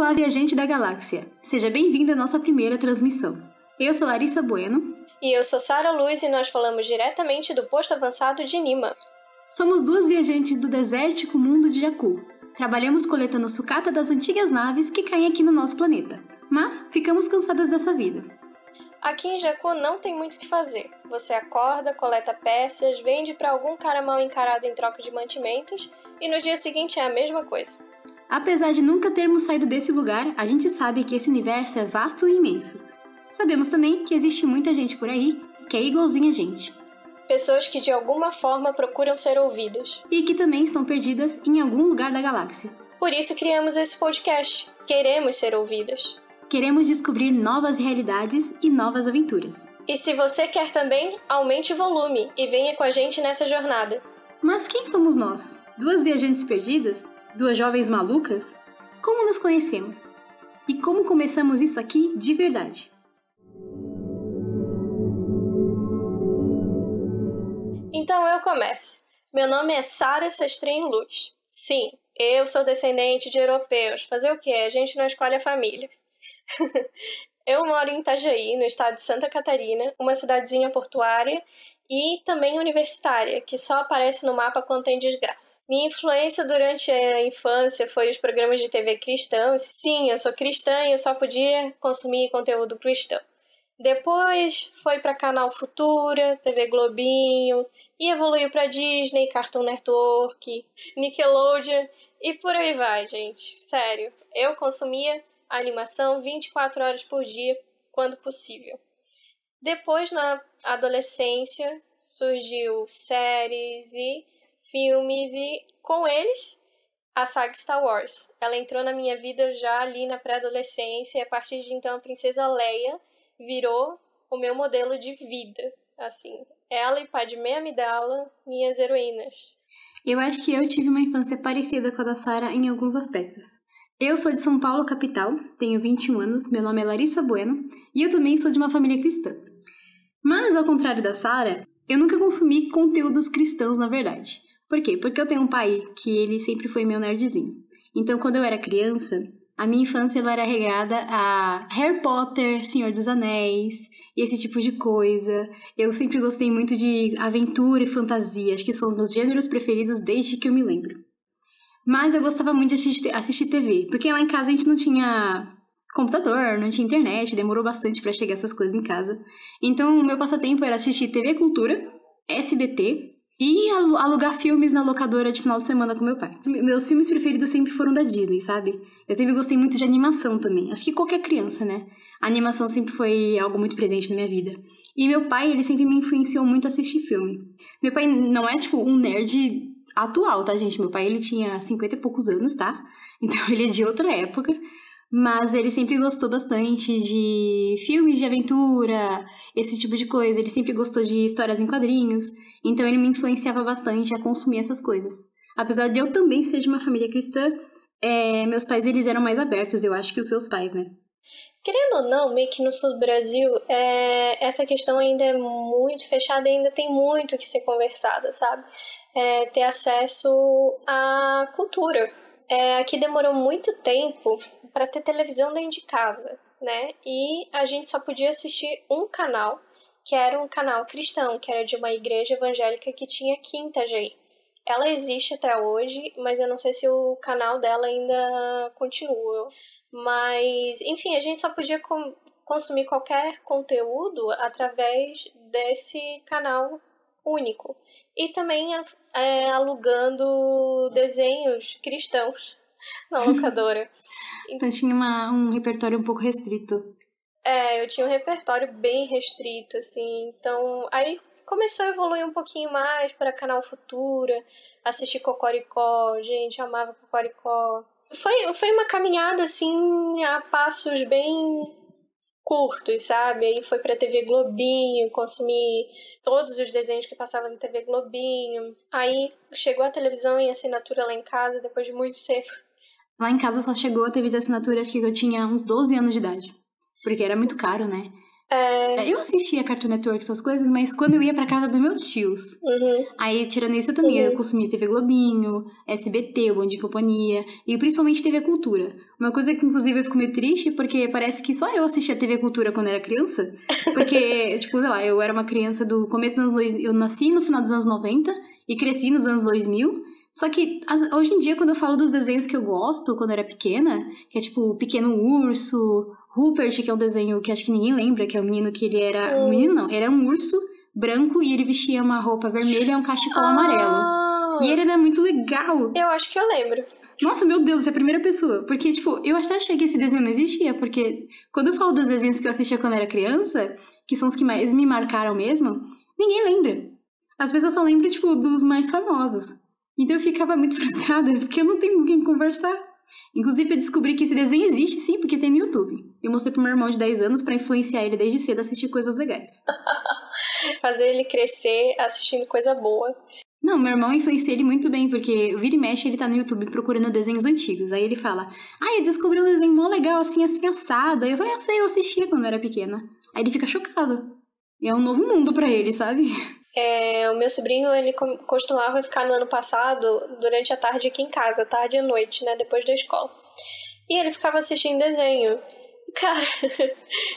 Olá, viajante da galáxia! Seja bem-vindo à nossa primeira transmissão. Eu sou Larissa Bueno. E eu sou Sara Luz e nós falamos diretamente do posto avançado de Nima. Somos duas viajantes do desértico mundo de Jakku. Trabalhamos coletando sucata das antigas naves que caem aqui no nosso planeta. Mas ficamos cansadas dessa vida. Aqui em Jakku não tem muito o que fazer. Você acorda, coleta peças, vende para algum cara mal encarado em troca de mantimentos e no dia seguinte é a mesma coisa. Apesar de nunca termos saído desse lugar, a gente sabe que esse universo é vasto e imenso. Sabemos também que existe muita gente por aí que é igualzinha a gente. Pessoas que de alguma forma procuram ser ouvidos. E que também estão perdidas em algum lugar da galáxia. Por isso criamos esse podcast. Queremos ser ouvidas. Queremos descobrir novas realidades e novas aventuras. E se você quer também, aumente o volume e venha com a gente nessa jornada. Mas quem somos nós? Duas viajantes perdidas? Duas jovens malucas? Como nos conhecemos? E como começamos isso aqui de verdade? Então eu começo. Meu nome é Sara Sestrin Luz. Sim, eu sou descendente de europeus. Fazer o quê? A gente não escolhe a família. Eu moro em Itajaí, no estado de Santa Catarina, uma cidadezinha portuária e também universitária, que só aparece no mapa quando tem desgraça. Minha influência durante a infância foi os programas de TV cristãos. Sim, eu sou cristã e eu só podia consumir conteúdo cristão. Depois foi para Canal Futura, TV Globinho, e evoluiu para Disney, Cartoon Network, Nickelodeon e por aí vai, gente. Sério, eu consumia a animação 24 horas por dia, quando possível. Depois, na adolescência, surgiu séries e filmes e, com eles, a saga Star Wars. Ela entrou na minha vida já ali na pré-adolescência e, a partir de então, a Princesa Leia virou o meu modelo de vida, assim. Ela e Padmé Amidala, minhas heroínas. Eu acho que eu tive uma infância parecida com a da Sara em alguns aspectos. Eu sou de São Paulo, capital, tenho 21 anos, meu nome é Larissa Bueno e eu também sou de uma família cristã. Mas, ao contrário da Sara, eu nunca consumi conteúdos cristãos, na verdade. Por quê? Porque eu tenho um pai que ele sempre foi meu nerdzinho. Então, quando eu era criança, a minha infância ela era regrada a Harry Potter, Senhor dos Anéis e esse tipo de coisa. Eu sempre gostei muito de aventura e fantasia, acho que são os meus gêneros preferidos desde que eu me lembro. Mas eu gostava muito de assistir TV, porque lá em casa a gente não tinha computador, não tinha internet, demorou bastante pra chegar essas coisas em casa. Então o meu passatempo era assistir TV Cultura, SBT e alugar filmes na locadora de final de semana com meu pai. Meus filmes preferidos sempre foram da Disney, sabe? Eu sempre gostei muito de animação também. Acho que qualquer criança, né? A animação sempre foi algo muito presente na minha vida. E meu pai, ele sempre me influenciou muito a assistir filme. Meu pai não é, tipo, um nerd atual, tá, gente? Meu pai, ele tinha 50 e poucos anos, tá? Então ele é de outra época. Mas ele sempre gostou bastante de filmes de aventura, esse tipo de coisa. Ele sempre gostou de histórias em quadrinhos. Então ele me influenciava bastante a consumir essas coisas. Apesar de eu também ser de uma família cristã, meus pais eles eram mais abertos, eu acho, que os seus pais, né? Querendo ou não, meio que no sul do Brasil, essa questão ainda é muito fechada e ainda tem muito que ser conversada, sabe? Ter acesso à cultura. Aqui demorou muito tempo para ter televisão dentro de casa, né? E a gente só podia assistir um canal, que era um canal cristão, que era de uma igreja evangélica que tinha aqui em Itajaí. Ela existe até hoje, mas eu não sei se o canal dela ainda continua. Mas, enfim, a gente só podia consumir qualquer conteúdo através desse canal único. E também alugando desenhos cristãos na locadora. Então tinha um repertório um pouco restrito. Eu tinha um repertório bem restrito, assim. Então, aí começou a evoluir um pouquinho mais para Canal Futura, assistir Cocoricó. Gente, amava Cocoricó. Foi uma caminhada, assim, a passos bem curtos, sabe? Aí foi pra TV Globinho, consumi todos os desenhos que passavam na TV Globinho. Aí chegou a televisão em assinatura lá em casa, depois de muito tempo. Lá em casa só chegou a TV de assinatura, acho que eu tinha uns 12 anos de idade. Porque era muito caro, né? Eu assistia Cartoon Network, essas coisas, mas quando eu ia pra casa dos meus tios. Aí, tirando isso, eu também eu consumia TV Globinho, SBT, o Bom Dia e Companhia, e principalmente TV Cultura. Uma coisa que, inclusive, eu fico meio triste, porque parece que só eu assistia TV Cultura quando era criança. Porque, tipo, sei lá, eu era uma criança do começo dos anos 2000, eu nasci no final dos anos 90 e cresci nos anos 2000. Só que, hoje em dia, quando eu falo dos desenhos que eu gosto, quando eu era pequena, que é tipo o Pequeno Urso, Rupert, que é um desenho que acho que ninguém lembra, que é um menino que ele era... Um menino não, ele era um urso branco e ele vestia uma roupa vermelha e um cachecol amarelo. E ele era muito legal. Eu acho que eu lembro. Nossa, meu Deus, você é a primeira pessoa. Porque, tipo, eu até achei que esse desenho não existia, porque quando eu falo dos desenhos que eu assistia quando eu era criança, que são os que mais me marcaram mesmo, ninguém lembra. As pessoas só lembram, tipo, dos mais famosos. Então eu ficava muito frustrada, porque eu não tenho com quem conversar. Inclusive, eu descobri que esse desenho existe sim, porque tem no YouTube. Eu mostrei pro meu irmão de 10 anos pra influenciar ele desde cedo a assistir coisas legais. Fazer ele crescer assistindo coisa boa. Não, meu irmão influencia ele muito bem, porque vira e mexe ele tá no YouTube procurando desenhos antigos. Aí ele fala, eu descobri um desenho mó legal, assim assado. Aí eu falei, eu assistia quando eu era pequena. Aí ele fica chocado. E é um novo mundo pra ele, sabe? O meu sobrinho, ele costumava ficar no ano passado, durante a tarde aqui em casa, tarde e noite, né, depois da escola. E ele ficava assistindo desenho. Cara,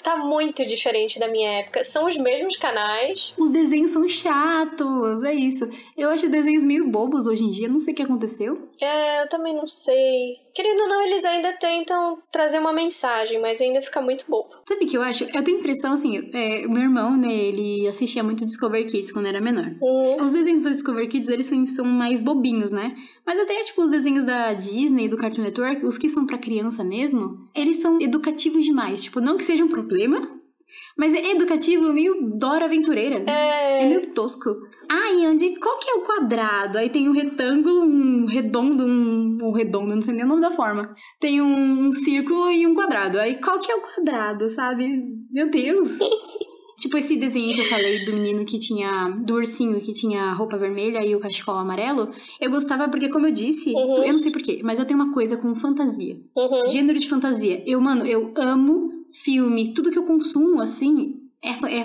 tá muito diferente da minha época. São os mesmos canais. Os desenhos são chatos, é isso. Eu acho desenhos meio bobos hoje em dia, não sei o que aconteceu. Eu também não sei. Querendo ou não, eles ainda tentam trazer uma mensagem, mas ainda fica muito bobo. Sabe o que eu acho? Eu tenho a impressão, assim, o meu irmão, né, ele assistia muito Discovery Kids quando era menor. Os desenhos do Discovery Kids, eles são mais bobinhos, né? Mas até, tipo, os desenhos da Disney e do Cartoon Network, os que são pra criança mesmo, eles são educativos demais. Tipo, não que seja um problema, mas é educativo, meio Dora Aventureira. É meio tosco. E onde? Qual que é o quadrado? Aí tem um retângulo, um redondo, não sei nem o nome da forma. Tem um círculo e um quadrado. Aí qual que é o quadrado, sabe? Meu Deus! Tipo esse desenho que eu falei do menino que tinha... Do ursinho que tinha a roupa vermelha e o cachecol amarelo. Eu gostava porque, como eu disse... Eu não sei porquê, mas eu tenho uma coisa com fantasia. Gênero de fantasia. Eu amo filme. Tudo que eu consumo, assim...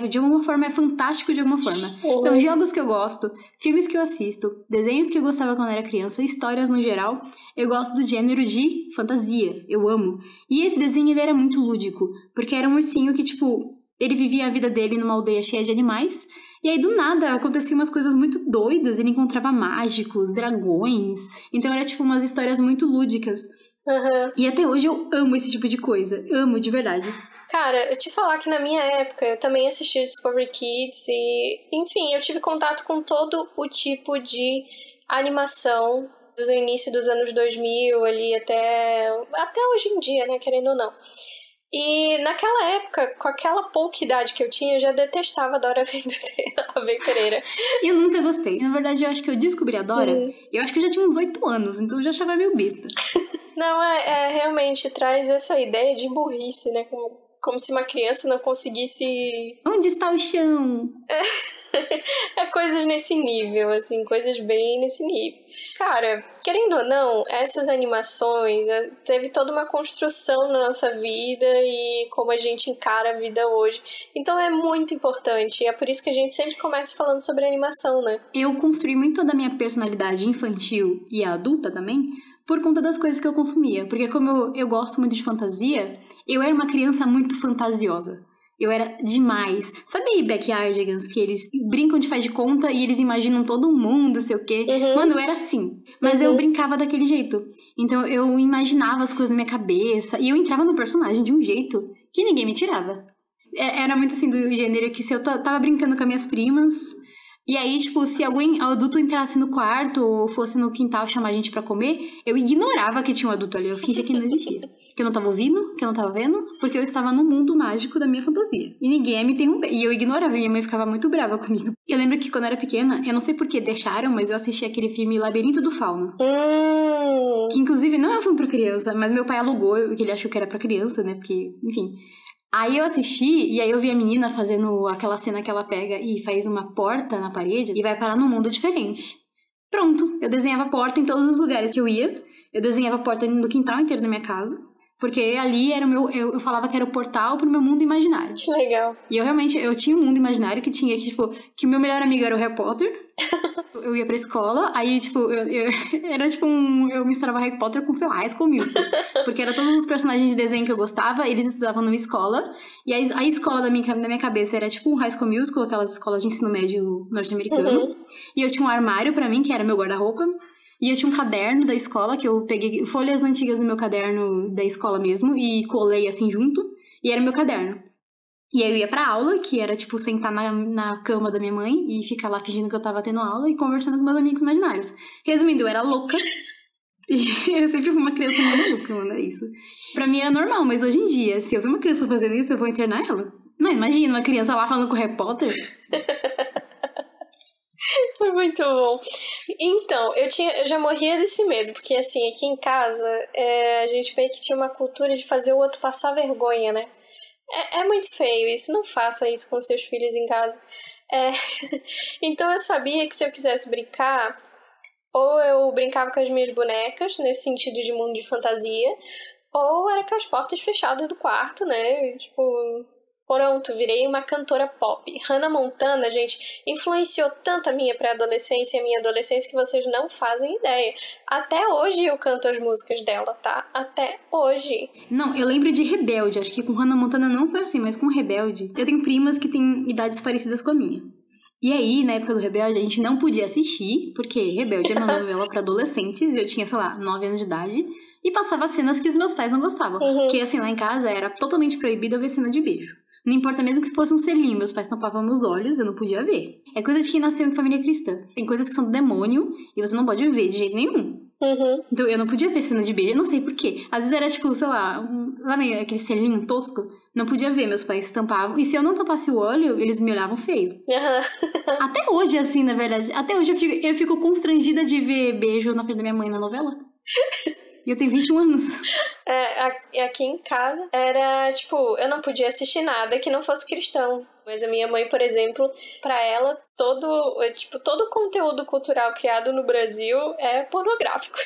de alguma forma, é fantástico de alguma forma. Então, jogos que eu gosto, filmes que eu assisto, desenhos que eu gostava quando era criança, histórias no geral, eu gosto do gênero de fantasia. Eu amo. E esse desenho, ele era muito lúdico. Porque era um ursinho que, tipo... Ele vivia a vida dele numa aldeia cheia de animais. E aí, do nada, aconteciam umas coisas muito doidas. Ele encontrava mágicos, dragões. Então, era tipo umas histórias muito lúdicas. E até hoje eu amo esse tipo de coisa. Amo, de verdade. Cara, eu te falar que na minha época eu também assisti Discovery Kids e, enfim, eu tive contato com todo o tipo de animação do início dos anos 2000 ali até hoje em dia, né, querendo ou não. E naquela época, com aquela pouca idade que eu tinha, eu já detestava a Dora Aventureira. Eu nunca gostei. Na verdade, eu acho que eu descobri a Dora, eu acho que eu já tinha uns 8 anos, então eu já achava meio besta. Não, realmente traz essa ideia de burrice, né? Como se uma criança não conseguisse... Onde está o chão? Coisas nesse nível, assim, coisas bem nesse nível. Cara, querendo ou não, essas animações teve toda uma construção na nossa vida e como a gente encara a vida hoje. Então é muito importante e é por isso que a gente sempre começa falando sobre animação, né? Eu construí muito da minha personalidade infantil e adulta também por conta das coisas que eu consumia. Porque como eu gosto muito de fantasia, eu era uma criança muito fantasiosa. Eu era demais. Sabe Backyardigans, que eles brincam de faz de conta e eles imaginam todo mundo, sei o quê? Mano, eu era assim. Mas eu brincava daquele jeito. Então eu imaginava as coisas na minha cabeça e eu entrava no personagem de um jeito que ninguém me tirava. Era muito assim do gênero que se eu tava brincando com as minhas primas... E aí, tipo, se alguém adulto entrasse no quarto ou fosse no quintal chamar a gente pra comer, eu ignorava que tinha um adulto ali. Eu fingia que não existia. Que eu não tava ouvindo, que eu não tava vendo, porque eu estava no mundo mágico da minha fantasia. E ninguém ia me interromper. E eu ignorava, e minha mãe ficava muito brava comigo. Eu lembro que quando eu era pequena, eu não sei por que deixaram, mas eu assisti aquele filme Labirinto do Fauno. Que inclusive não é um filme pra criança, mas meu pai alugou, porque ele achou que era pra criança, né? Porque, enfim... Aí eu assisti, e aí eu vi a menina fazendo aquela cena que ela pega e faz uma porta na parede e vai parar num mundo diferente. Pronto, eu desenhava porta em todos os lugares que eu ia. Eu desenhava porta no quintal inteiro da minha casa. Porque ali era o meu... Eu falava que era o portal pro meu mundo imaginário. Que legal. E eu tinha um mundo imaginário que tinha, que o meu melhor amigo era o Harry Potter. Eu ia pra escola, aí, era eu misturava Harry Potter com, sei lá, High School Musical. Porque eram todos os personagens de desenho que eu gostava, eles estudavam numa escola. E a escola da minha cabeça era tipo um High School Musical, aquelas escolas de ensino médio norte-americano. Uhum. E eu tinha um armário pra mim, que era meu guarda-roupa. E eu tinha um caderno da escola, que eu peguei folhas antigas do meu caderno da escola mesmo, e colei assim junto, e era meu caderno. E aí eu ia pra aula, que era, sentar na cama da minha mãe e ficar lá fingindo que eu tava tendo aula e conversando com meus amigos imaginários. Resumindo, eu era louca. E eu sempre fui uma criança maluca, mano, é isso. Pra mim era normal, mas hoje em dia, se eu ver uma criança fazendo isso, eu vou internar ela. Não, imagina uma criança lá falando com o Harry Potter. Foi muito bom. Então, eu já morria desse medo, porque assim, aqui em casa, a gente meio que tinha uma cultura de fazer o outro passar vergonha, né? É muito feio isso, não faça isso com seus filhos em casa. Então eu sabia que se eu quisesse brincar, ou eu brincava com as minhas bonecas, nesse sentido de mundo de fantasia, ou era com as portas fechadas do quarto, né? Pronto, virei uma cantora pop. Hannah Montana, gente, influenciou tanto a minha pré-adolescência e a minha adolescência que vocês não fazem ideia. Até hoje eu canto as músicas dela, tá? Até hoje. Não, eu lembro de Rebelde. Acho que com Hannah Montana não foi assim, mas com Rebelde. Eu tenho primas que têm idades parecidas com a minha. E aí, na época do Rebelde, a gente não podia assistir, porque Rebelde é uma novela pra adolescentes, e eu tinha, sei lá, 9 anos de idade, e passava cenas que os meus pais não gostavam. Uhum. Porque, assim, lá em casa era totalmente proibido eu ver cena de beijo. Não importa mesmo que fosse um selinho, meus pais tampavam meus olhos, eu não podia ver. É coisa de quem nasceu em família cristã. Tem coisas que são do demônio, e você não pode ver de jeito nenhum. Uhum. Então eu não podia ver cena de beijo, eu não sei porquê. Às vezes era sei lá, aquele selinho tosco, não podia ver, meus pais tampavam. E se eu não tapasse o olho, eles me olhavam feio. Uhum. Até hoje, assim, na verdade. Até hoje eu fico constrangida de ver beijo na frente da minha mãe na novela. E eu tenho 21 anos. Aqui em casa era, eu não podia assistir nada que não fosse cristão. Mas a minha mãe, por exemplo, pra ela, todo conteúdo cultural criado no Brasil é pornográfico.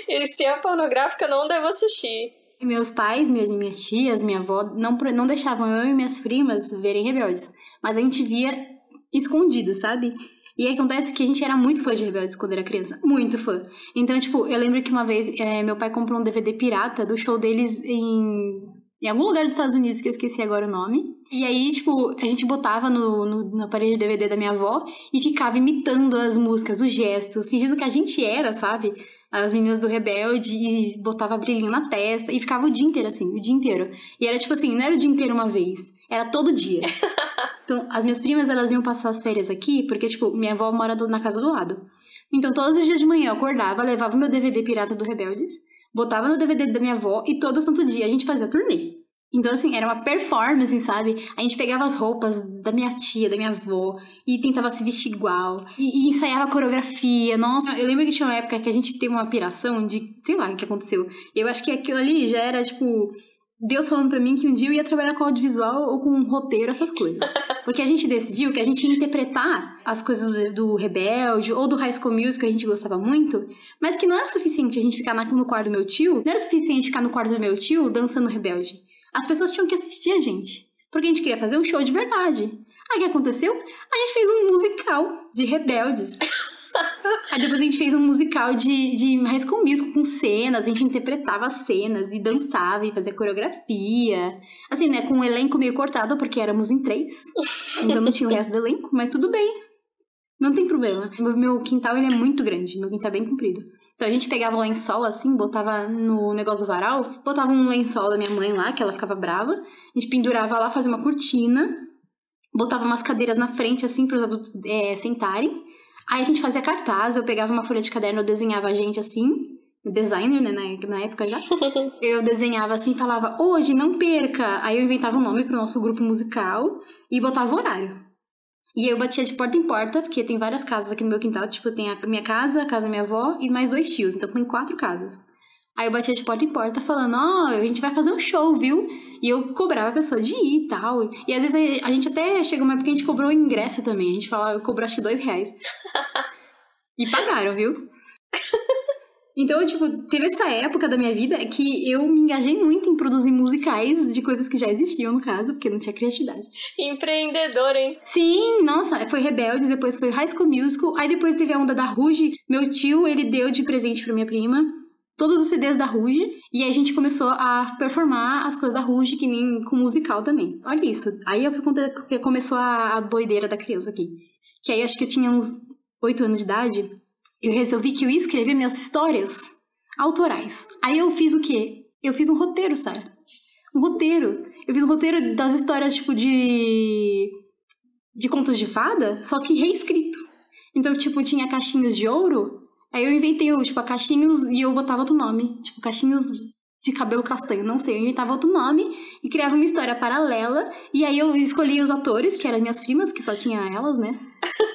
E se é pornográfico, eu não devo assistir. Meus pais, minhas tias, minha avó, não deixavam eu e minhas primas verem Rebeldes. Mas a gente via escondido, sabe? E aí acontece que a gente era muito fã de Rebeldes quando era criança. Muito fã. Então, eu lembro que uma vez meu pai comprou um DVD pirata do show deles em algum lugar dos Estados Unidos, que eu esqueci agora o nome. E aí, a gente botava no aparelho de DVD da minha avó e ficava imitando as músicas, os gestos, fingindo que a gente era, sabe? As meninas do Rebelde, e botava brilhinho na testa, e ficava o dia inteiro, assim, o dia inteiro. E era não era o dia inteiro uma vez, era todo dia. Então, as minhas primas, elas iam passar as férias aqui, porque, minha avó mora na casa do lado. Então, todos os dias de manhã eu acordava, levava meu DVD pirata do Rebeldes, botava no DVD da minha avó, e todo santo dia a gente fazia turnê. Então, era uma performance, sabe? A gente pegava as roupas da minha tia, da minha avó, e tentava se vestir igual, e ensaiava a coreografia. Nossa, eu lembro que tinha uma época que a gente teve uma piração de, sei lá o que aconteceu. Eu acho que aquilo ali já era, Deus falando pra mim que um dia eu ia trabalhar com audiovisual ou com roteiro, essas coisas. Porque a gente decidiu que a gente ia interpretar as coisas do Rebelde ou do High School Musical, que a gente gostava muito, mas que não era suficiente a gente ficar no quarto do meu tio, não era suficiente ficar no quarto do meu tio dançando Rebelde. As pessoas tinham que assistir a gente, porque a gente queria fazer um show de verdade. Aí o que aconteceu? A gente fez um musical de Rebeldes. Aí depois a gente fez um musical de High School Musical com cenas, a gente interpretava as cenas e dançava e fazia coreografia. Assim, né, com o elenco meio cortado, porque éramos em 3. Então não tinha o resto do elenco, mas tudo bem. Não tem problema. Meu quintal, ele é muito grande, meu quintal é bem comprido. Então a gente pegava o lençol assim, botava no negócio do varal, botava um lençol da minha mãe lá, que ela ficava brava. A gente pendurava lá, fazia uma cortina, botava umas cadeiras na frente assim, para os adultos sentarem. Aí a gente fazia cartaz, eu pegava uma folha de caderno, eu desenhava a gente assim, designer, né, na época já. Eu desenhava assim e falava, hoje não perca! Aí eu inventava um nome pro nosso grupo musical e botava o horário. E eu batia de porta em porta, porque tem várias casas aqui no meu quintal, tem a minha casa, a casa da minha avó e mais 2 tios, então tem 4 casas. Aí eu batia de porta em porta falando, a gente vai fazer um show, viu? E eu cobrava a pessoa de ir e tal. E às vezes a gente até chegou uma época que a gente cobrou o ingresso também. A gente cobrou acho que R$2. E pagaram, viu? Então, tipo, teve essa época da minha vida que eu me engajei muito em produzir musicais de coisas que já existiam, no caso, porque não tinha criatividade. Empreendedora, hein? Sim, nossa, foi Rebeldes, depois foi High School Musical, aí depois teve a onda da Ruge. Meu tio, ele deu de presente pra minha prima todos os CDs da Ruge, e aí a gente começou a performar as coisas da Ruge, que nem com musical também. Olha isso, aí é o que começou a doideira da criança aqui. Que aí acho que eu tinha uns 8 anos de idade, eu resolvi que eu ia escrever minhas histórias autorais. Aí eu fiz o quê? Eu fiz um roteiro, Sarah. Um roteiro. Eu fiz um roteiro das histórias, tipo, de contos de fada, só que reescrito. Então, tipo, tinha caixinhos de ouro, aí eu inventei, tipo, caixinhos e eu botava outro nome. Tipo, caixinhos de cabelo castanho, não sei. Eu inventava outro nome e criava uma história paralela. E aí eu escolhia os atores, que eram minhas primas, que só tinha elas, né?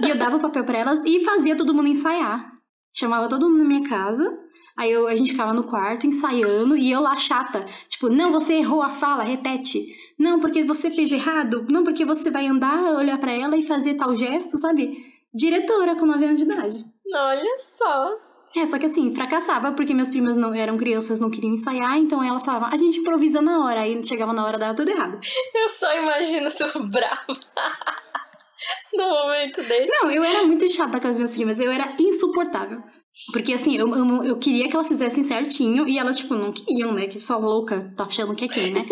E eu dava o papel pra elas e fazia todo mundo ensaiar. Chamava todo mundo na minha casa. Aí a gente ficava no quarto ensaiando e eu lá chata. Tipo, não, você errou a fala, repete. Não, porque você fez errado. Não, porque você vai andar, olhar pra ela e fazer tal gesto, sabe? Diretora com 9 anos de idade. Olha só. Só que assim, fracassava porque minhas primas não eram crianças, não queriam ensaiar, então elas falavam, a gente improvisa na hora. Aí chegava na hora, dava tudo errado. Eu só imagino tu brava num momento desse. Não, eu era muito chata com as minhas primas, eu era insuportável. Porque, assim, eu queria que elas fizessem certinho e elas, tipo, não queriam, né? Que só louca tá achando que é quem, né?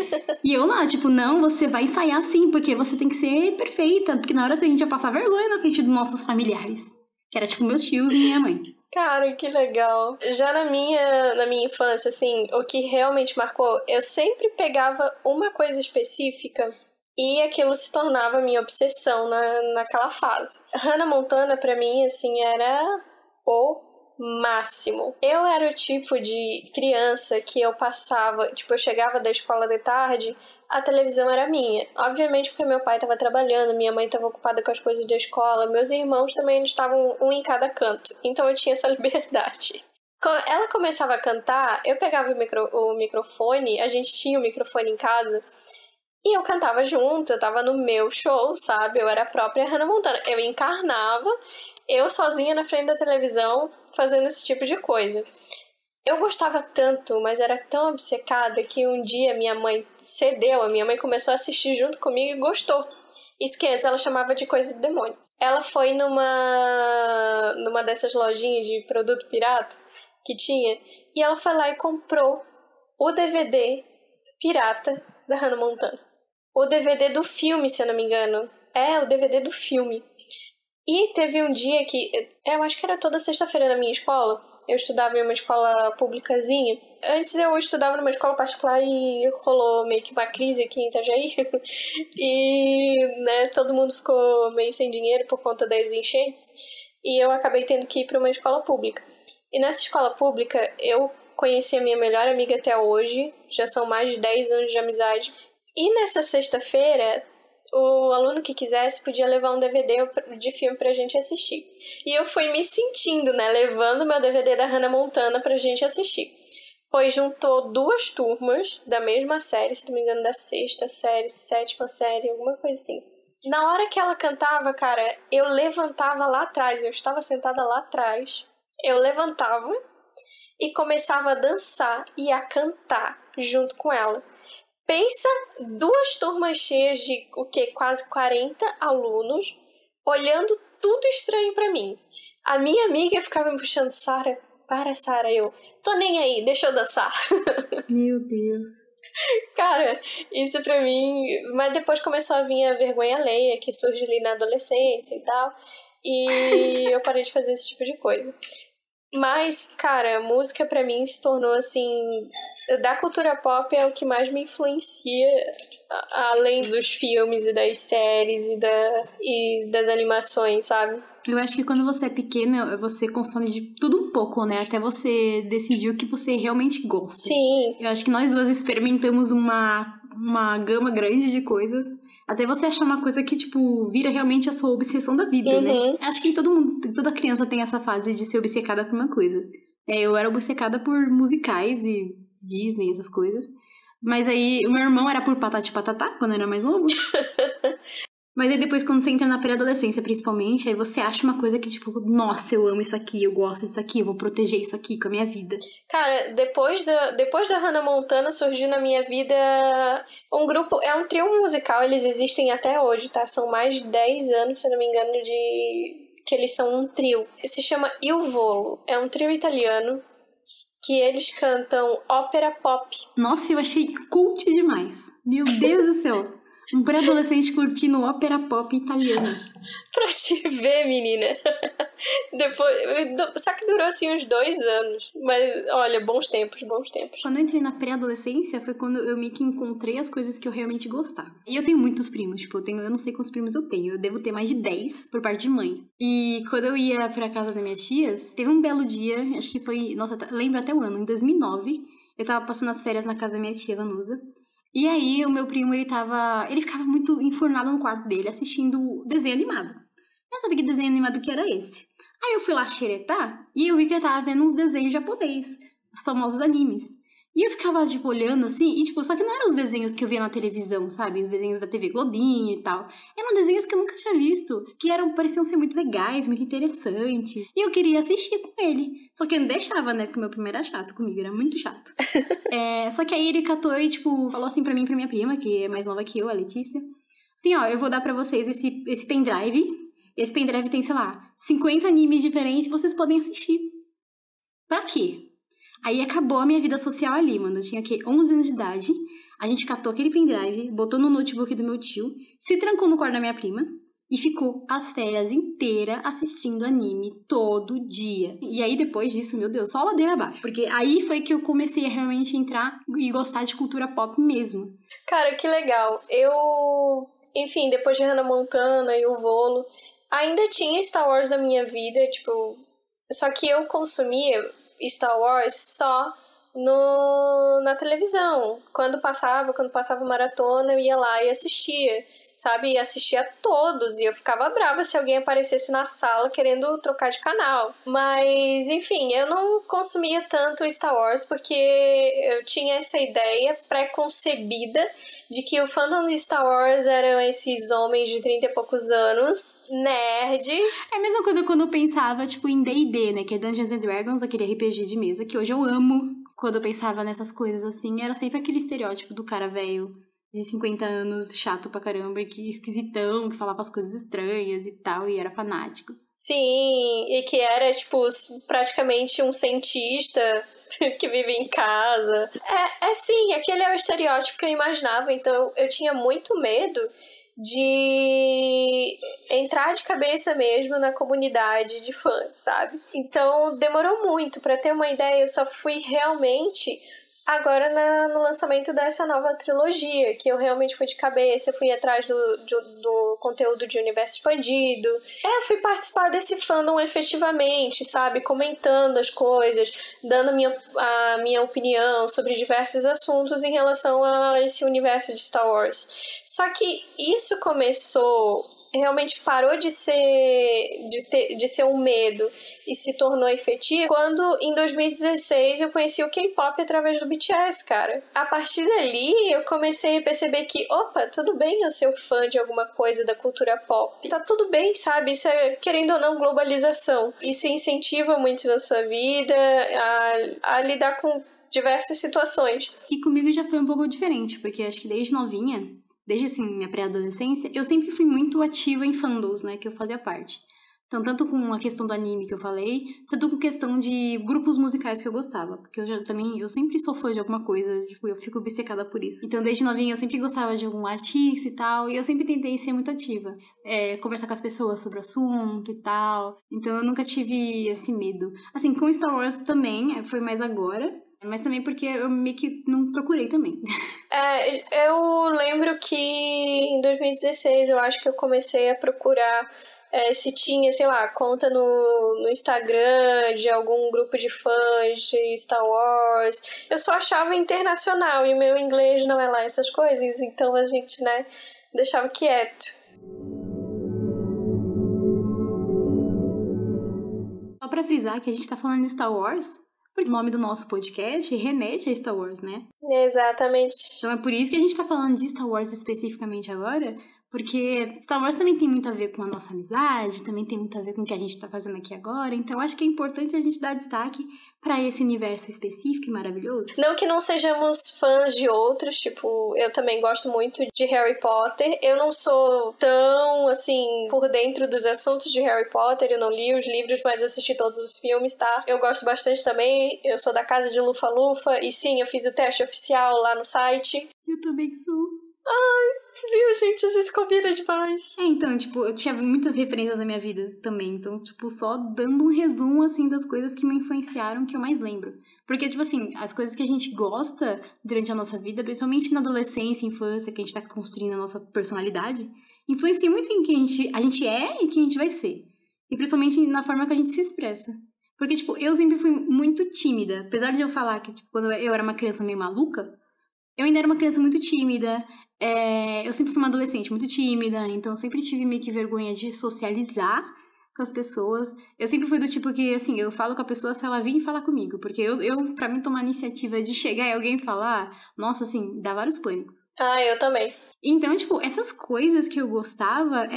E eu lá, tipo, não, você vai ensaiar sim, porque você tem que ser perfeita. Porque na hora a gente ia passar vergonha na frente dos nossos familiares. Que era, tipo, meus tios e minha mãe. Cara, que legal. Já na minha infância, assim, o que realmente marcou, eu sempre pegava uma coisa específica e aquilo se tornava minha obsessão naquela fase. Hannah Montana, pra mim, assim, era o máximo. Eu era o tipo de criança que eu passava, tipo, eu chegava da escola de tarde, a televisão era minha. Obviamente porque meu pai estava trabalhando, minha mãe estava ocupada com as coisas da escola, meus irmãos também estavam um em cada canto. Então eu tinha essa liberdade. Quando ela começava a cantar, eu pegava o microfone, a gente tinha o microfone em casa, e eu cantava junto, eu tava no meu show, sabe? Eu era a própria Hannah Montana. Eu encarnava, eu sozinha na frente da televisão, fazendo esse tipo de coisa. Eu gostava tanto, mas era tão obcecada que um dia minha mãe cedeu, a minha mãe começou a assistir junto comigo e gostou. Isso que antes ela chamava de coisa do demônio. Ela foi numa dessas lojinhas de produto pirata que tinha, e ela foi lá e comprou o DVD pirata da Hannah Montana. O DVD do filme, se eu não me engano. O DVD do filme. E teve um dia que, eu acho que era toda sexta-feira na minha escola, eu estudava em uma escola publicazinha. Antes eu estudava numa escola particular e rolou meio que uma crise aqui em Itajaí. E, né, todo mundo ficou meio sem dinheiro por conta das enchentes. E eu acabei tendo que ir para uma escola pública. E nessa escola pública eu conheci a minha melhor amiga até hoje. Já são mais de 10 anos de amizade. E nessa sexta-feira, o aluno que quisesse podia levar um DVD de filme pra gente assistir. E eu fui me sentindo, né, levando meu DVD da Hannah Montana pra gente assistir. Pois juntou duas turmas da mesma série, se não me engano, da sexta série, sétima série, alguma coisa assim. Na hora que ela cantava, cara, eu levantava lá atrás, eu estava sentada lá atrás, eu levantava e começava a dançar e a cantar junto com ela. Pensa, duas turmas cheias de, quase 40 alunos, olhando tudo estranho pra mim. A minha amiga ficava me puxando, Sarah, eu tô nem aí, deixa eu dançar. Meu Deus. Cara, isso pra mim... Mas depois começou a vir a vergonha alheia, que surge ali na adolescência e tal, e eu parei de fazer esse tipo de coisa. Mas, cara, a música pra mim se tornou, assim... Da cultura pop é o que mais me influencia, além dos filmes e das séries e das animações, sabe? Eu acho que quando você é pequena, você consome de tudo um pouco, né? Até você decidir o que você realmente gosta. Sim. Eu acho que nós duas experimentamos uma gama grande de coisas. Até você achar uma coisa que, tipo, vira realmente a sua obsessão da vida, né? Acho que toda criança tem essa fase de ser obcecada por uma coisa. Eu era obcecada por musicais e Disney, essas coisas. Mas aí, o meu irmão era por Patati Patatá, quando eu era mais novo. Mas aí depois, quando você entra na pré-adolescência, principalmente, aí você acha uma coisa que, tipo, nossa, eu amo isso aqui, eu gosto disso aqui, eu vou proteger isso aqui com a minha vida. Cara, depois da Hannah Montana surgiu na minha vida um grupo, é um trio musical, eles existem até hoje, tá? São mais de 10 anos, se não me engano, que eles são um trio. Se chama Il Volo, é um trio italiano que eles cantam ópera pop. Nossa, eu achei cult demais. Meu Deus do céu. Um pré-adolescente curtindo ópera pop italiana. Pra te ver, menina. Só que durou assim uns 2 anos. Mas, olha, bons tempos. Quando eu entrei na pré-adolescência, foi quando eu meio que encontrei as coisas que eu realmente gostava. E eu tenho muitos primos, tipo, eu não sei quantos primos eu tenho. Eu devo ter mais de 10 por parte de mãe. E quando eu ia pra casa das minhas tias, teve um belo dia, acho que foi, nossa, lembro até o ano, em 2009, eu tava passando as férias na casa da minha tia, Vanusa. E aí, o meu primo, ele ficava muito enfurnado no quarto dele, assistindo desenho animado. Eu não sabia que desenho animado que era esse. Aí eu fui lá xeretar, e eu vi que ele tava vendo uns desenhos japonês, os famosos animes. E eu ficava, tipo, olhando assim, e tipo, só que não eram os desenhos que eu via na televisão, sabe? Os desenhos da TV Globinho e tal. Eram desenhos que eu nunca tinha visto, pareciam ser muito legais, muito interessantes. E eu queria assistir com ele. Só que eu não deixava, né? Porque o meu primo era chato comigo, era muito chato. Só que aí ele catou e, tipo, falou assim pra mim e pra minha prima, que é mais nova que eu, a Letícia. Assim, ó, eu vou dar pra vocês esse pendrive. Esse pendrive tem, sei lá, 50 animes diferentes, vocês podem assistir. Pra quê? Aí acabou a minha vida social ali, mano. Eu tinha, 11 anos de idade. A gente catou aquele pendrive, botou no notebook do meu tio, se trancou no quarto da minha prima e ficou as férias inteiras assistindo anime todo dia. E aí, depois disso, meu Deus, só ladeira abaixo. Porque aí foi que eu comecei a realmente entrar e gostar de cultura pop mesmo. Cara, que legal. Enfim, depois de Hannah Montana e o Volo, ainda tinha Star Wars na minha vida, tipo... Só que eu consumia Star Wars só na televisão. Quando passava maratona, eu ia lá e assistia, sabe? E assistia todos, e eu ficava brava se alguém aparecesse na sala querendo trocar de canal. Mas, enfim, eu não consumia tanto Star Wars porque eu tinha essa ideia pré-concebida de que o fandom de Star Wars eram esses homens de 30 e poucos anos, nerds. É a mesma coisa quando eu pensava, tipo, em D&D, né? Que é Dungeons and Dragons, aquele RPG de mesa, que hoje eu amo. Quando eu pensava nessas coisas assim, era sempre aquele estereótipo do cara velho de 50 anos, chato pra caramba, que esquisitão, que falava as coisas estranhas e tal, e era fanático. Sim, e que era, tipo, praticamente um cientista que vive em casa. Sim, aquele é o estereótipo que eu imaginava, então eu tinha muito medo de entrar de cabeça mesmo na comunidade de fãs, sabe? Então demorou muito. Pra ter uma ideia, eu só fui realmente agora no lançamento dessa nova trilogia, que eu realmente fui de cabeça, fui atrás do conteúdo de Universo Expandido. Eu fui participar desse fandom efetivamente, sabe? Comentando as coisas, dando a minha opinião sobre diversos assuntos em relação a esse universo de Star Wars. Só que isso realmente parou de ser um medo e se tornou efetivo quando, em 2016, eu conheci o K-pop através do BTS, cara. A partir dali, eu comecei a perceber que, opa, tudo bem eu ser fã de alguma coisa da cultura pop. Tá tudo bem, sabe? Isso é, querendo ou não, globalização. Isso incentiva muito na sua vida a lidar com diversas situações. E comigo já foi um pouco diferente, porque acho que desde novinha, desde assim, minha pré-adolescência, eu sempre fui muito ativa em fandoms, né, que eu fazia parte. Então, tanto com a questão do anime que eu falei, tanto com questão de grupos musicais que eu gostava. Porque eu sempre sou fã de alguma coisa, tipo, eu fico obcecada por isso. Então, desde novinha, eu sempre gostava de algum artista e tal, e eu sempre tentei ser muito ativa. Conversar com as pessoas sobre o assunto e tal. Então, eu nunca tive esse medo. Assim, com Star Wars também, foi mais agora. Mas também porque eu meio que não procurei também. Eu lembro que em 2016 eu acho que eu comecei a procurar se tinha, sei lá, conta no Instagram de algum grupo de fãs de Star Wars. Eu só achava internacional e o meu inglês não é lá essas coisas, então a gente, né, deixava quieto. Só pra frisar que a gente tá falando de Star Wars, porque o nome do nosso podcast remete a Star Wars, né? Exatamente. Então é por isso que a gente tá falando de Star Wars especificamente agora, Porque Star Wars também tem muito a ver com a nossa amizade, também tem muito a ver com o que a gente tá fazendo aqui agora. Então, acho que é importante a gente dar destaque pra esse universo específico e maravilhoso. Não que não sejamos fãs de outros, tipo, eu também gosto muito de Harry Potter. Eu não sou tão, assim, por dentro dos assuntos de Harry Potter, eu não li os livros, mas assisti todos os filmes, tá? Eu gosto bastante também, eu sou da casa de Lufa-Lufa, e sim, eu fiz o teste oficial lá no site. Eu também sou. Viu, gente? A gente combina demais. Então, tipo, eu tinha muitas referências na minha vida também. Então, tipo, só dando um resumo, assim, das coisas que me influenciaram, que eu mais lembro. Porque, tipo assim, as coisas que a gente gosta durante a nossa vida, principalmente na adolescência, infância, que a gente tá construindo a nossa personalidade, influencia muito em quem a gente é e quem a gente vai ser. E principalmente na forma que a gente se expressa. Porque, tipo, eu sempre fui muito tímida. Apesar de eu falar que, tipo, quando eu era uma criança meio maluca, eu ainda era uma criança muito tímida. Eu sempre fui uma adolescente muito tímida, então eu sempre tive meio que vergonha de socializar com as pessoas. Eu sempre fui do tipo que, assim, eu falo com a pessoa se ela vir e falar comigo. Porque pra mim, tomar a iniciativa de chegar e alguém falar, nossa, assim, dá vários pânicos. Eu também. Então, tipo, essas coisas que eu gostava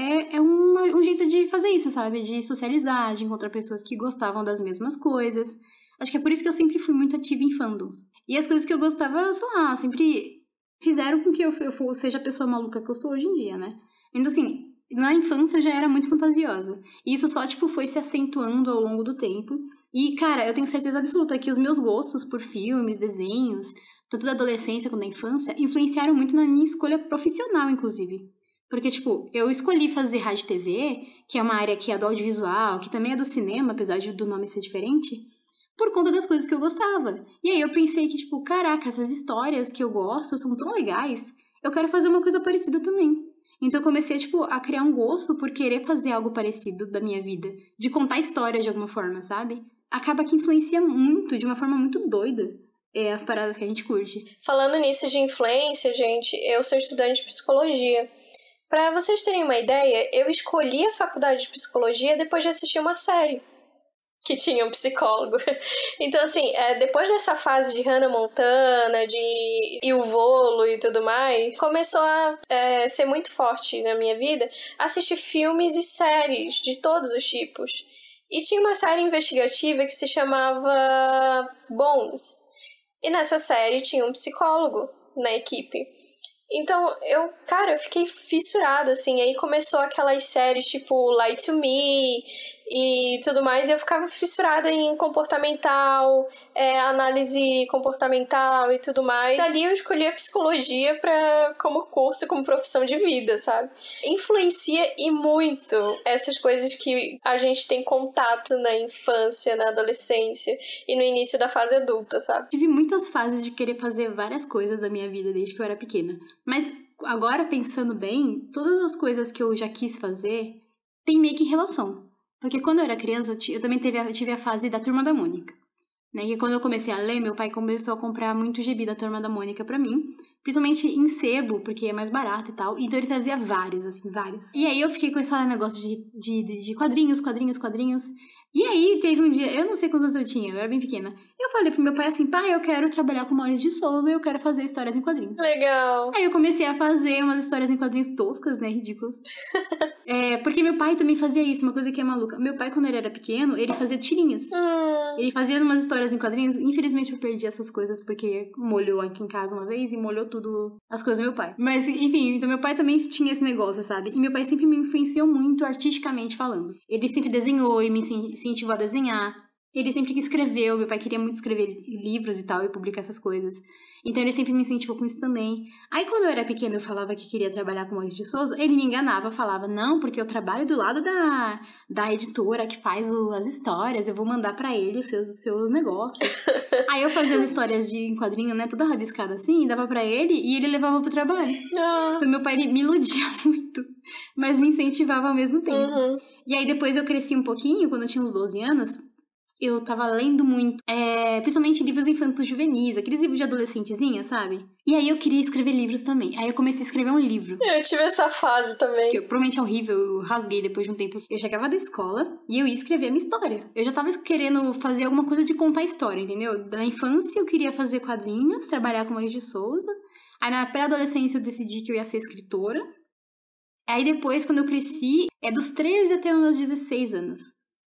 um jeito de fazer isso, sabe? De socializar, de encontrar pessoas que gostavam das mesmas coisas. Acho que é por isso que eu sempre fui muito ativa em fandoms. E as coisas que eu gostava, sei lá, sempre fizeram com que eu seja a pessoa maluca que eu sou hoje em dia, né? Então, assim, na infância eu já era muito fantasiosa. E isso só, tipo, foi se acentuando ao longo do tempo. E, cara, eu tenho certeza absoluta que os meus gostos por filmes, desenhos, tanto da adolescência quanto da infância, influenciaram muito na minha escolha profissional, inclusive. Porque, tipo, eu escolhi fazer rádio e TV, que é uma área que é do audiovisual, que também é do cinema, apesar do nome ser diferente, por conta das coisas que eu gostava. E aí eu pensei que, tipo, caraca, essas histórias que eu gosto são tão legais, eu quero fazer uma coisa parecida também. Então eu comecei, tipo, a criar um gosto por querer fazer algo parecido da minha vida, de contar histórias de alguma forma, sabe? Acaba que influencia muito, de uma forma muito doida, as paradas que a gente curte. Falando nisso de influência, gente, eu sou estudante de psicologia. Pra vocês terem uma ideia, eu escolhi a faculdade de psicologia depois de assistir uma série que tinha um psicólogo. Então, assim, depois dessa fase de Hannah Montana, de Ivolo e tudo mais, começou a ser muito forte na minha vida assistir filmes e séries de todos os tipos. E tinha uma série investigativa que se chamava Bones. E nessa série tinha um psicólogo na equipe. Então, eu fiquei fissurada, assim. Aí começou aquelas séries tipo Lie to Me e tudo mais. E eu ficava fissurada em comportamental, análise comportamental e tudo mais. Dali eu escolhi a psicologia como curso, como profissão de vida, sabe? Influencia e muito essas coisas que a gente tem contato na infância, na adolescência e no início da fase adulta, sabe? Tive muitas fases de querer fazer várias coisas da minha vida desde que eu era pequena. Mas agora, pensando bem, todas as coisas que eu já quis fazer tem meio que relação. Porque quando eu era criança, eu também tive a fase da Turma da Mônica. Né? E quando eu comecei a ler, meu pai começou a comprar muito gibi da Turma da Mônica pra mim. Principalmente em sebo, porque é mais barato e tal. Então ele trazia vários, assim, vários. E aí eu fiquei com esse negócio de quadrinhos. E aí teve um dia, eu não sei quantos anos eu tinha, eu era bem pequena. Eu falei pro meu pai assim, pai, eu quero trabalhar com Maurício de Souza e eu quero fazer histórias em quadrinhos. Legal. Aí eu comecei a fazer umas histórias em quadrinhos toscas, né, ridículas. Porque meu pai também fazia isso, uma coisa que é maluca. Meu pai, quando ele era pequeno, ele fazia tirinhas. Ele fazia umas histórias em quadrinhos. Infelizmente eu perdi essas coisas porque molhou aqui em casa uma vez e molhou tudo as coisas do meu pai. Mas, enfim, então meu pai também tinha esse negócio, sabe? E meu pai sempre me influenciou muito artisticamente falando. Ele sempre desenhou e me incentivou a desenhar. Ele sempre que escreveu, meu pai queria muito escrever livros e tal, e publicar essas coisas. Então ele sempre me incentivou com isso também. Aí quando eu era pequena eu falava que queria trabalhar com Maurício de Souza, ele me enganava, falava, não, porque eu trabalho do lado da editora que faz as histórias, eu vou mandar pra ele os seus negócios. Aí eu fazia as histórias em quadrinho, né, toda rabiscada assim, dava pra ele e ele levava pro trabalho. Então meu pai me iludia muito, mas me incentivava ao mesmo tempo. E aí depois eu cresci um pouquinho, quando eu tinha uns 12 anos, eu tava lendo muito, principalmente livros infantos juvenis, aqueles livros de adolescentezinha, sabe? E aí eu queria escrever livros também. Aí eu comecei a escrever um livro. Eu tive essa fase também. Que provavelmente é horrível, eu rasguei depois de um tempo. Eu chegava da escola e eu ia escrever a minha história. Eu já tava querendo fazer alguma coisa de contar história, entendeu? Na infância eu queria fazer quadrinhos, trabalhar com Maurício de Souza. Aí na pré-adolescência eu decidi que eu ia ser escritora. Aí depois, quando eu cresci, é dos 13 até os meus 16 anos,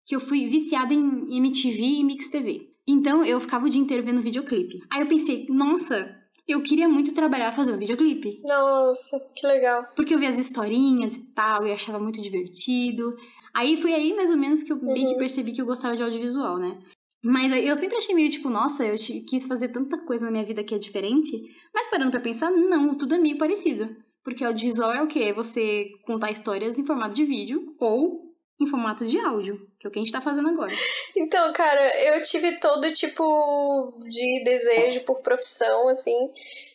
que eu fui viciada em MTV e Mix TV. Então, eu ficava o dia inteiro vendo videoclipe. Aí eu pensei, nossa, eu queria muito trabalhar fazendo videoclipe. Nossa, que legal. Porque eu via as historinhas e tal, e achava muito divertido. Aí foi aí, mais ou menos, que eu meio que percebi que eu gostava de audiovisual, né? Mas eu sempre achei meio tipo, nossa, eu quis fazer tanta coisa na minha vida que é diferente. Mas parando pra pensar, não, tudo é meio parecido. Porque audiovisual é o quê? É você contar histórias em formato de vídeo ou em formato de áudio, que é o que a gente tá fazendo agora. Então, cara, eu tive todo tipo de desejo por profissão, assim.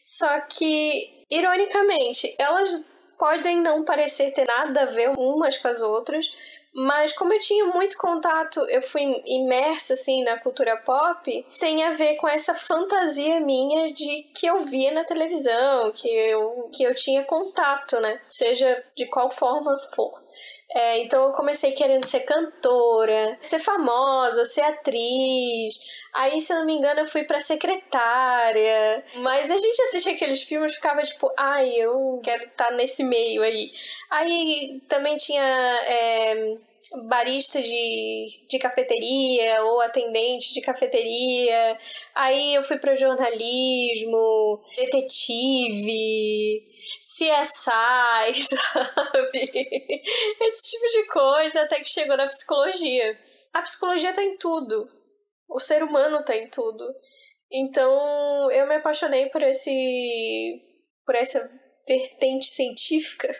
Só que, ironicamente, elas podem não parecer ter nada a ver umas com as outras. Mas como eu tinha muito contato, eu fui imersa, assim, na cultura pop, tem a ver com essa fantasia minha de que eu via na televisão, que eu tinha contato, né? Seja de qual forma for. Então eu comecei querendo ser cantora, ser famosa, ser atriz. Aí, se eu não me engano, eu fui pra secretária. Mas a gente assistia aqueles filmes e ficava tipo, ai, eu quero estar nesse meio aí. Aí também tinha barista de cafeteria ou atendente de cafeteria. Aí eu fui para jornalismo, detetive, CSI, sabe? Esse tipo de coisa, até que chegou na psicologia. A psicologia tá em tudo. O ser humano tá em tudo. Então, eu me apaixonei por essa vertente científica,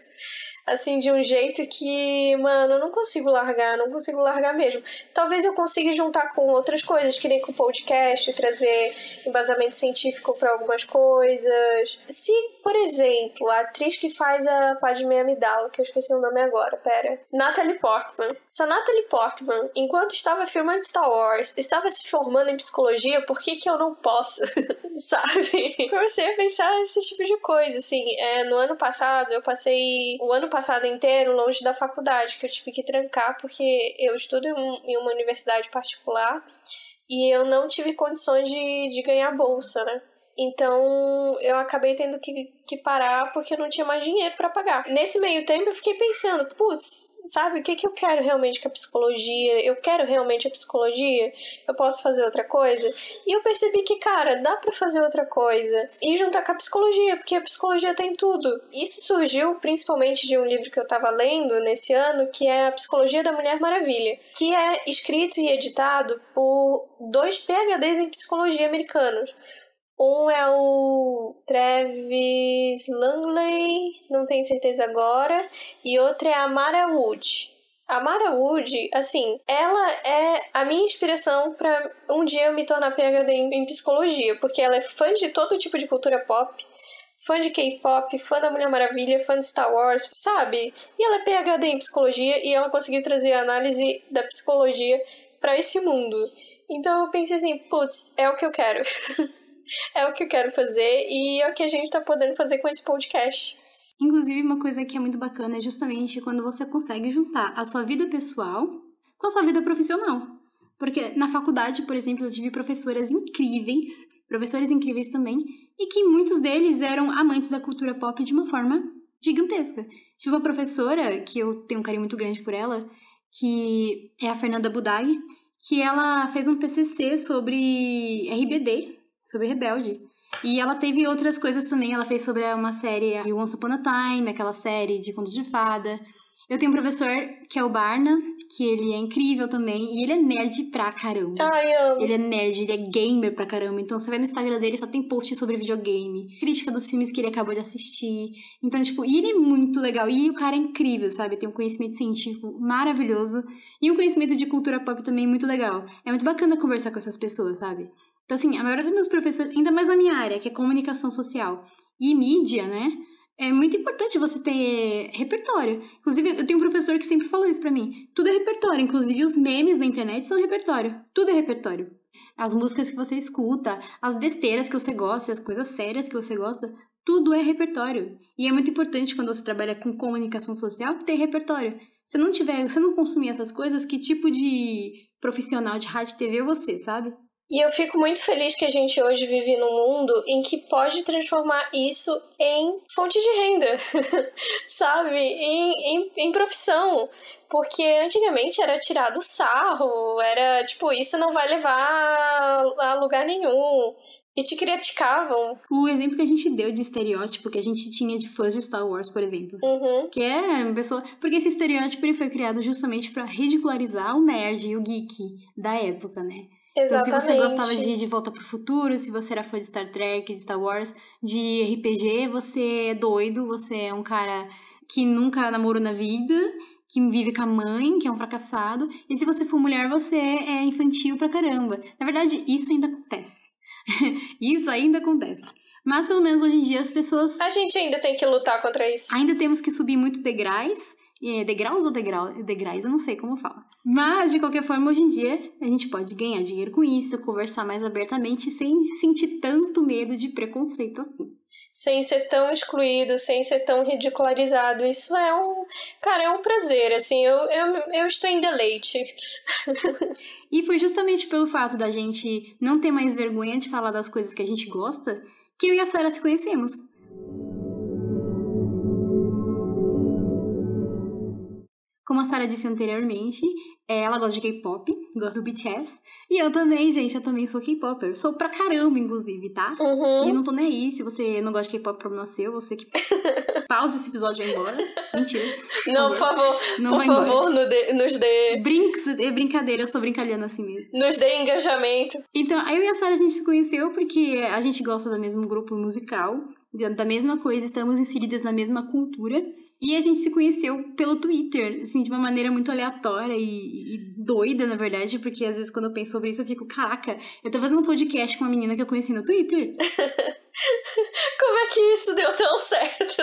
assim, de um jeito que, mano, eu não consigo largar mesmo. Talvez eu consiga juntar com outras coisas, que nem com o podcast, trazer embasamento científico para algumas coisas. Se, por exemplo, a atriz que faz a Padmé Amidala, que eu esqueci o nome agora, Natalie Portman. Se a Natalie Portman, enquanto estava filmando Star Wars, estava se formando em psicologia, por que eu não posso? Sabe? Comecei a pensar esse tipo de coisa, assim. No ano passado, eu passei o ano passado inteiro longe da faculdade, que eu tive que trancar porque eu estudo em uma universidade particular e eu não tive condições de ganhar bolsa, né? Então, eu acabei tendo que parar porque eu não tinha mais dinheiro pra pagar. Nesse meio tempo, eu fiquei pensando, putz, sabe, o que eu quero realmente com a psicologia? Eu quero realmente a psicologia? Eu posso fazer outra coisa? E eu percebi que, cara, dá pra fazer outra coisa e juntar com a psicologia, porque a psicologia tem tudo. Isso surgiu principalmente de um livro que eu tava lendo nesse ano, que é A Psicologia da Mulher Maravilha, que é escrito e editado por 2 PhDs em psicologia americanos. Um é o Travis Langley, não tenho certeza agora, e outra é a Mara Wood. A Mara Wood, assim, ela é a minha inspiração para um dia eu me tornar PhD em psicologia, porque ela é fã de todo tipo de cultura pop, fã de K-pop, fã da Mulher Maravilha, fã de Star Wars, sabe? E ela é PhD em psicologia e ela conseguiu trazer a análise da psicologia para esse mundo. Então eu pensei assim, putz, é o que eu quero. É o que eu quero fazer e é o que a gente tá podendo fazer com esse podcast. Inclusive, uma coisa que é muito bacana é justamente quando você consegue juntar a sua vida pessoal com a sua vida profissional. Porque na faculdade, por exemplo, eu tive professores incríveis também, e que muitos deles eram amantes da cultura pop de uma forma gigantesca. Tive uma professora, que eu tenho um carinho muito grande por ela, que é a Fernanda Budag, que ela fez um TCC sobre RBD, sobre Rebelde. E ela teve outras coisas também. Ela fez sobre uma série Once Upon a Time, aquela série de contos de fada. Eu tenho um professor que é o Barna, que ele é incrível também. E ele é nerd pra caramba. Ai, amo. Ele é nerd, ele é gamer pra caramba. Então você vai no Instagram dele, só tem post sobre videogame. Crítica dos filmes que ele acabou de assistir. Então, tipo, e ele é muito legal. E o cara é incrível, sabe? Tem um conhecimento científico maravilhoso. E um conhecimento de cultura pop também muito legal. É muito bacana conversar com essas pessoas, sabe? Então, assim, a maioria dos meus professores, ainda mais na minha área, que é comunicação social e mídia, né? É muito importante você ter repertório. Inclusive, eu tenho um professor que sempre falou isso pra mim. Tudo é repertório. Inclusive, os memes da internet são repertório. Tudo é repertório. As músicas que você escuta, as besteiras que você gosta, as coisas sérias que você gosta, tudo é repertório. E é muito importante quando você trabalha com comunicação social ter repertório. Se não consumir essas coisas, que tipo de profissional de rádio e TV é você, sabe? E eu fico muito feliz que a gente hoje vive num mundo em que pode transformar isso em fonte de renda, sabe? Em profissão. Porque antigamente era tirado sarro, era tipo, isso não vai levar a lugar nenhum. E te criticavam. O exemplo que a gente deu de estereótipo que a gente tinha de fãs de Star Wars, por exemplo. Uhum. Que é uma pessoa... Porque esse estereótipo ele foi criado justamente pra ridicularizar o nerd e o geek da época, né? Exatamente. Então, se você gostava de Volta pro Futuro, se você era fã de Star Trek, de Star Wars, de RPG, você é doido, você é um cara que nunca namorou na vida, que vive com a mãe, que é um fracassado. E se você for mulher, você é infantil pra caramba. Na verdade, isso ainda acontece. Isso ainda acontece. Mas pelo menos hoje em dia as pessoas... A gente ainda tem que lutar contra isso. Ainda temos que subir muito degraus. Degraus ou degraus? Eu não sei como fala. Mas, de qualquer forma, hoje em dia, a gente pode ganhar dinheiro com isso, conversar mais abertamente, sem sentir tanto medo de preconceito assim. Sem ser tão excluído, sem ser tão ridicularizado. Isso é um prazer, assim, eu estou em deleite. E foi justamente pelo fato da gente não ter mais vergonha de falar das coisas que a gente gosta, que eu e a Sarah se conhecemos. Como a Sarah disse anteriormente, ela gosta de K-pop, gosta do BTS. E eu também, gente, eu também sou K-popper. Sou pra caramba, inclusive, tá? Uhum. E não tô nem aí. Se você não gosta de K-pop, problema seu. Você que pausa esse episódio e vai embora. Mentira. Não, por favor, não por favor, nos dê... É brincadeira, eu sou brincalhona assim mesmo. Nos dê engajamento. Então, eu e a Sarah, a gente se conheceu porque a gente gosta do mesmo grupo musical, da mesma coisa, estamos inseridas na mesma cultura. E a gente se conheceu pelo Twitter, assim, de uma maneira muito aleatória e doida, na verdade, porque às vezes quando eu penso sobre isso eu fico, caraca, eu tô fazendo um podcast com uma menina que eu conheci no Twitter. Como é que isso deu tão certo?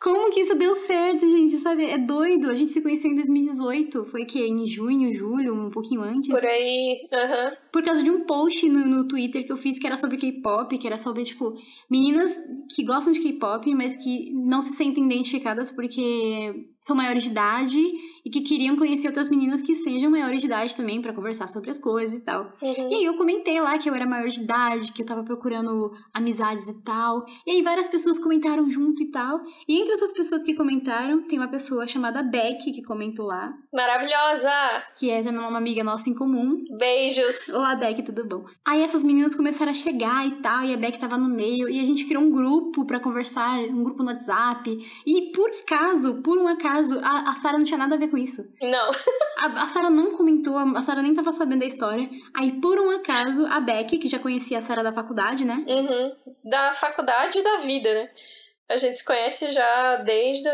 Como que isso deu certo, gente? Sabe, é doido. A gente se conheceu em 2018. Foi que em junho, julho, um pouquinho antes. Por aí, aham. Por causa de um post no Twitter que eu fiz que era sobre K-pop, que era sobre, tipo, meninas que gostam de K-pop, mas que não se sentem identificadas porque são maiores de idade e que queriam conhecer outras meninas que sejam maiores de idade também pra conversar sobre as coisas e tal. Uhum. E aí eu comentei lá que eu era maior de idade, que eu tava procurando amizades e tal. E aí várias pessoas comentaram junto e tal. E entre essas pessoas que comentaram, tem uma pessoa chamada Beck que comentou lá. Maravilhosa! Que é uma amiga nossa em comum. Beijos! Olá, Beck, tudo bom? Aí essas meninas começaram a chegar e tal, e a Beck tava no meio, e a gente criou um grupo pra conversar, um grupo no WhatsApp. E por um acaso, a Sarah não tinha nada a ver com isso. Não. A Sarah não comentou, a Sarah nem tava sabendo da história. Aí, por um acaso, a Beck, que já conhecia a Sarah da faculdade, né? Uhum. Da faculdade e da vida, né? A gente se conhece já desde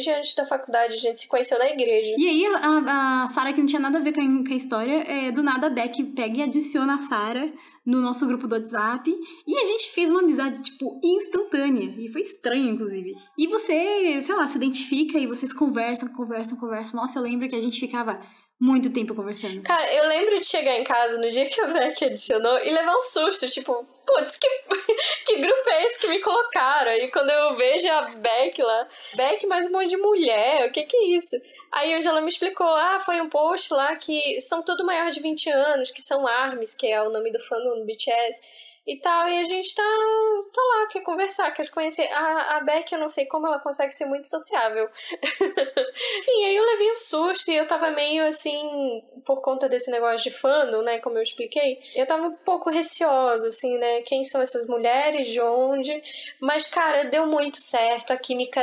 antes da faculdade. A gente se conheceu na igreja. E aí, a Sarah, que não tinha nada a ver com a história, do nada a Beck pega e adiciona a Sarah no nosso grupo do WhatsApp. E a gente fez uma amizade, tipo, instantânea. E foi estranho, inclusive. E você, sei lá, se identifica e vocês conversam. Nossa, eu lembro que a gente ficava muito tempo conversando. Cara, eu lembro de chegar em casa no dia que a Beck adicionou e levar um susto, tipo, putz, que grupo é esse que me colocaram? E quando eu vejo a Beck lá, Beck mais um monte de mulher, o que é isso? Aí onde ela me explicou, foi um post lá que são tudo maior de 20 anos, que são ARMYs, que é o nome do fandom do BTS e tal, e a gente tá lá, quer conversar, quer se conhecer. A Beck, eu não sei como ela consegue ser muito sociável. Enfim, aí eu levei um susto e eu tava meio assim, por conta desse negócio de fandom, né, como eu expliquei, eu tava um pouco receosa, assim, né, quem são essas mulheres, de onde, mas, cara, deu muito certo, a química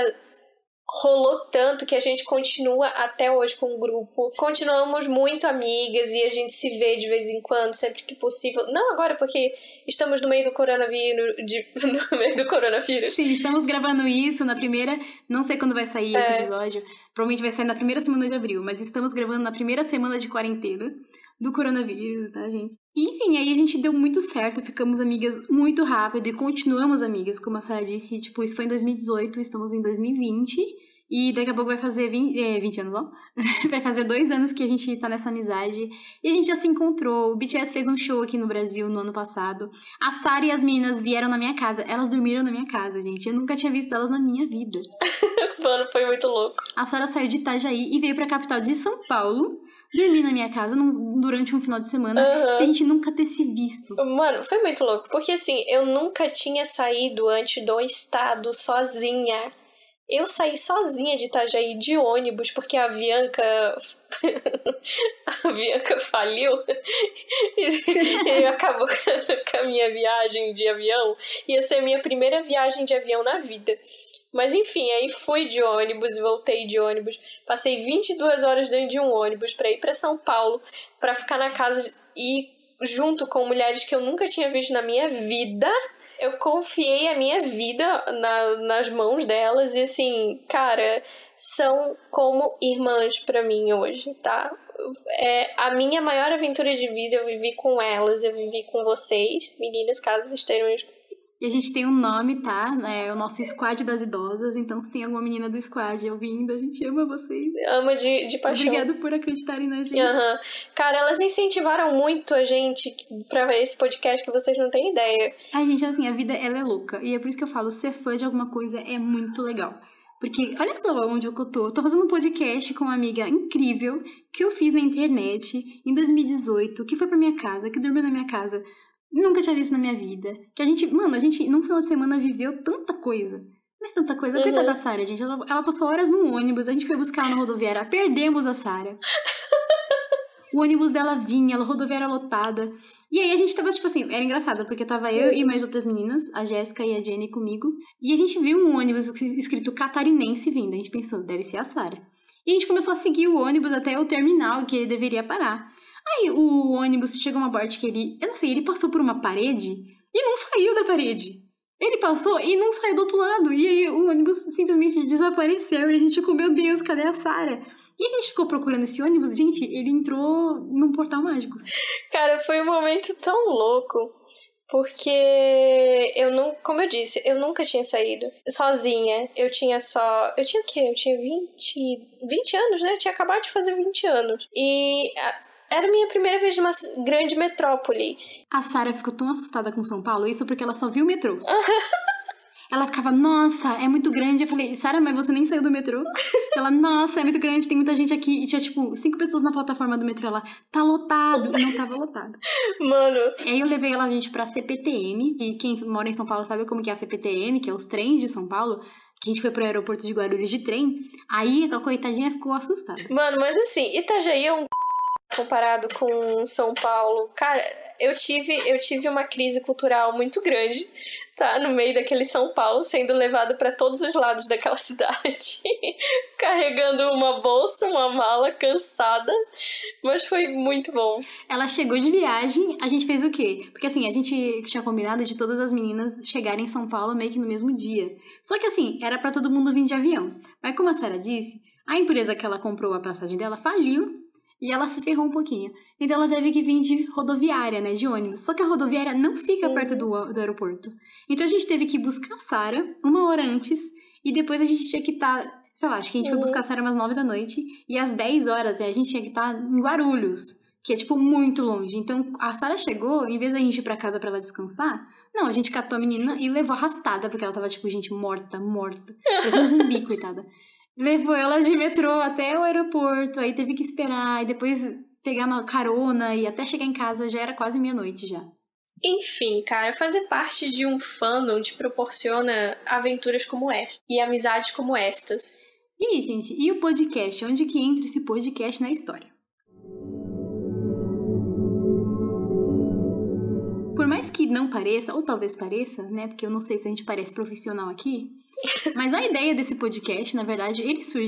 rolou tanto que a gente continua até hoje com o grupo. Continuamos muito amigas e a gente se vê de vez em quando, sempre que possível. Não agora, porque estamos no meio do coronavírus. No meio do coronavírus. Sim, estamos gravando isso na primeira... Não sei quando vai sair esse episódio. Provavelmente vai sair na primeira semana de abril, mas estamos gravando na primeira semana de quarentena do coronavírus, tá, gente? Enfim, aí a gente deu muito certo, ficamos amigas muito rápido e continuamos amigas, como a Sarah disse, tipo, isso foi em 2018, estamos em 2020 e daqui a pouco vai fazer 20 anos, não? Vai fazer 2 anos que a gente tá nessa amizade e a gente já se encontrou. O BTS fez um show aqui no Brasil no ano passado. A Sarah e as meninas vieram na minha casa, elas dormiram na minha casa, gente. Eu nunca tinha visto elas na minha vida. Mano, foi muito louco. A Sara saiu de Itajaí e veio pra capital de São Paulo, dormir na minha casa durante um final de semana, sem a gente nunca ter se visto. Mano, foi muito louco, porque assim, eu nunca tinha saído antes do estado sozinha. Eu saí sozinha de Itajaí de ônibus, porque a Bianca faliu e acabou com a minha viagem de avião. Ia ser a minha primeira viagem de avião na vida. Mas enfim, aí fui de ônibus, voltei de ônibus, passei 22 horas dentro de um ônibus pra ir pra São Paulo, pra ficar na casa e junto com mulheres que eu nunca tinha visto na minha vida. Eu confiei a minha vida nas mãos delas e assim, cara, são como irmãs pra mim hoje, tá? É a minha maior aventura de vida, eu vivi com elas, eu vivi com vocês, meninas, caso estejam... E a gente tem um nome, tá? É o nosso squad das idosas. Então, se tem alguma menina do squad ouvindo, a gente ama vocês. Ama de paixão. Obrigada por acreditarem na gente. Cara, elas incentivaram muito a gente pra ver esse podcast que vocês não têm ideia. Ai, gente, assim, a vida, ela é louca. E é por isso que eu falo, ser fã de alguma coisa é muito legal. Porque, olha só onde eu tô. Eu tô fazendo um podcast com uma amiga incrível que eu fiz na internet em 2018, que foi pra minha casa, que dormiu na minha casa. Nunca tinha visto na minha vida. Que a gente, num final de semana viveu tanta coisa. Mas tanta coisa. Coitada da Sara, gente. Ela passou horas no ônibus, a gente foi buscar ela na rodoviária. Perdemos a Sara. O ônibus dela vinha, a rodoviária lotada. E aí a gente tava, tipo assim, era engraçado, porque tava eu e mais outras meninas, a Jéssica e a Jenny comigo. E a gente viu um ônibus escrito catarinense vindo. A gente pensou, deve ser a Sara. E a gente começou a seguir o ônibus até o terminal, que ele deveria parar. Aí o ônibus chegou uma parte que ele passou por uma parede e não saiu da parede. Ele passou e não saiu do outro lado. E aí o ônibus simplesmente desapareceu e a gente ficou, meu Deus, cadê a Sara? E a gente ficou procurando esse ônibus, gente, ele entrou num portal mágico. Cara, foi um momento tão louco. Porque como eu disse, eu nunca tinha saído sozinha. Eu tinha o quê? Eu tinha 20 anos, né? Eu tinha acabado de fazer 20 anos. E era a minha primeira vez numa grande metrópole. A Sara ficou tão assustada com São Paulo, isso porque ela só viu o metrô. Ela ficava, nossa, é muito grande. Eu falei, Sara, mas você nem saiu do metrô? Ela, nossa, é muito grande, tem muita gente aqui. E tinha, 5 pessoas na plataforma do metrô. Ela, tá lotado. E não tava lotado. Mano. E aí eu levei ela, gente, pra CPTM. E quem mora em São Paulo sabe como que é a CPTM, que é os trens de São Paulo. Que a gente foi pro aeroporto de Guarulhos de trem. Aí a coitadinha ficou assustada. Mano, mas assim, Itajaí é um comparado com São Paulo. Cara, eu tive uma crise cultural muito grande, tá? No meio daquele São Paulo, sendo levada pra todos os lados daquela cidade. Carregando uma bolsa, uma mala, cansada. Mas foi muito bom. Ela chegou de viagem, a gente fez o quê? Porque assim, a gente tinha combinado de todas as meninas chegarem em São Paulo meio que no mesmo dia. Só que assim, era pra todo mundo vir de avião. Mas como a Sara disse, a empresa que ela comprou a passagem dela faliu. E ela se ferrou um pouquinho. Então ela teve que vir de rodoviária, né? De ônibus. Só que a rodoviária não fica perto do aeroporto. Então a gente teve que buscar a Sara 1 hora antes. E depois a gente tinha que estar... sei lá, acho que a gente foi buscar a Sara umas 9 da noite. E às 10 horas a gente tinha que estar em Guarulhos. Que é, muito longe. Então a Sara chegou, em vez da gente ir pra casa pra ela descansar... Não, a gente catou a menina e levou arrastada. Porque ela tava, gente, morta. Parecia um zumbi, coitada. Levou ela de metrô até o aeroporto, aí teve que esperar, e depois pegar uma carona, e até chegar em casa já era quase meia-noite já. Enfim, cara, fazer parte de um fandom te proporciona aventuras como esta, e amizades como estas. E aí, gente, e o podcast? Onde que entra esse podcast na história? Por mais que não pareça, ou talvez pareça, né? Porque eu não sei se a gente parece profissional aqui. Mas a ideia desse podcast, na verdade,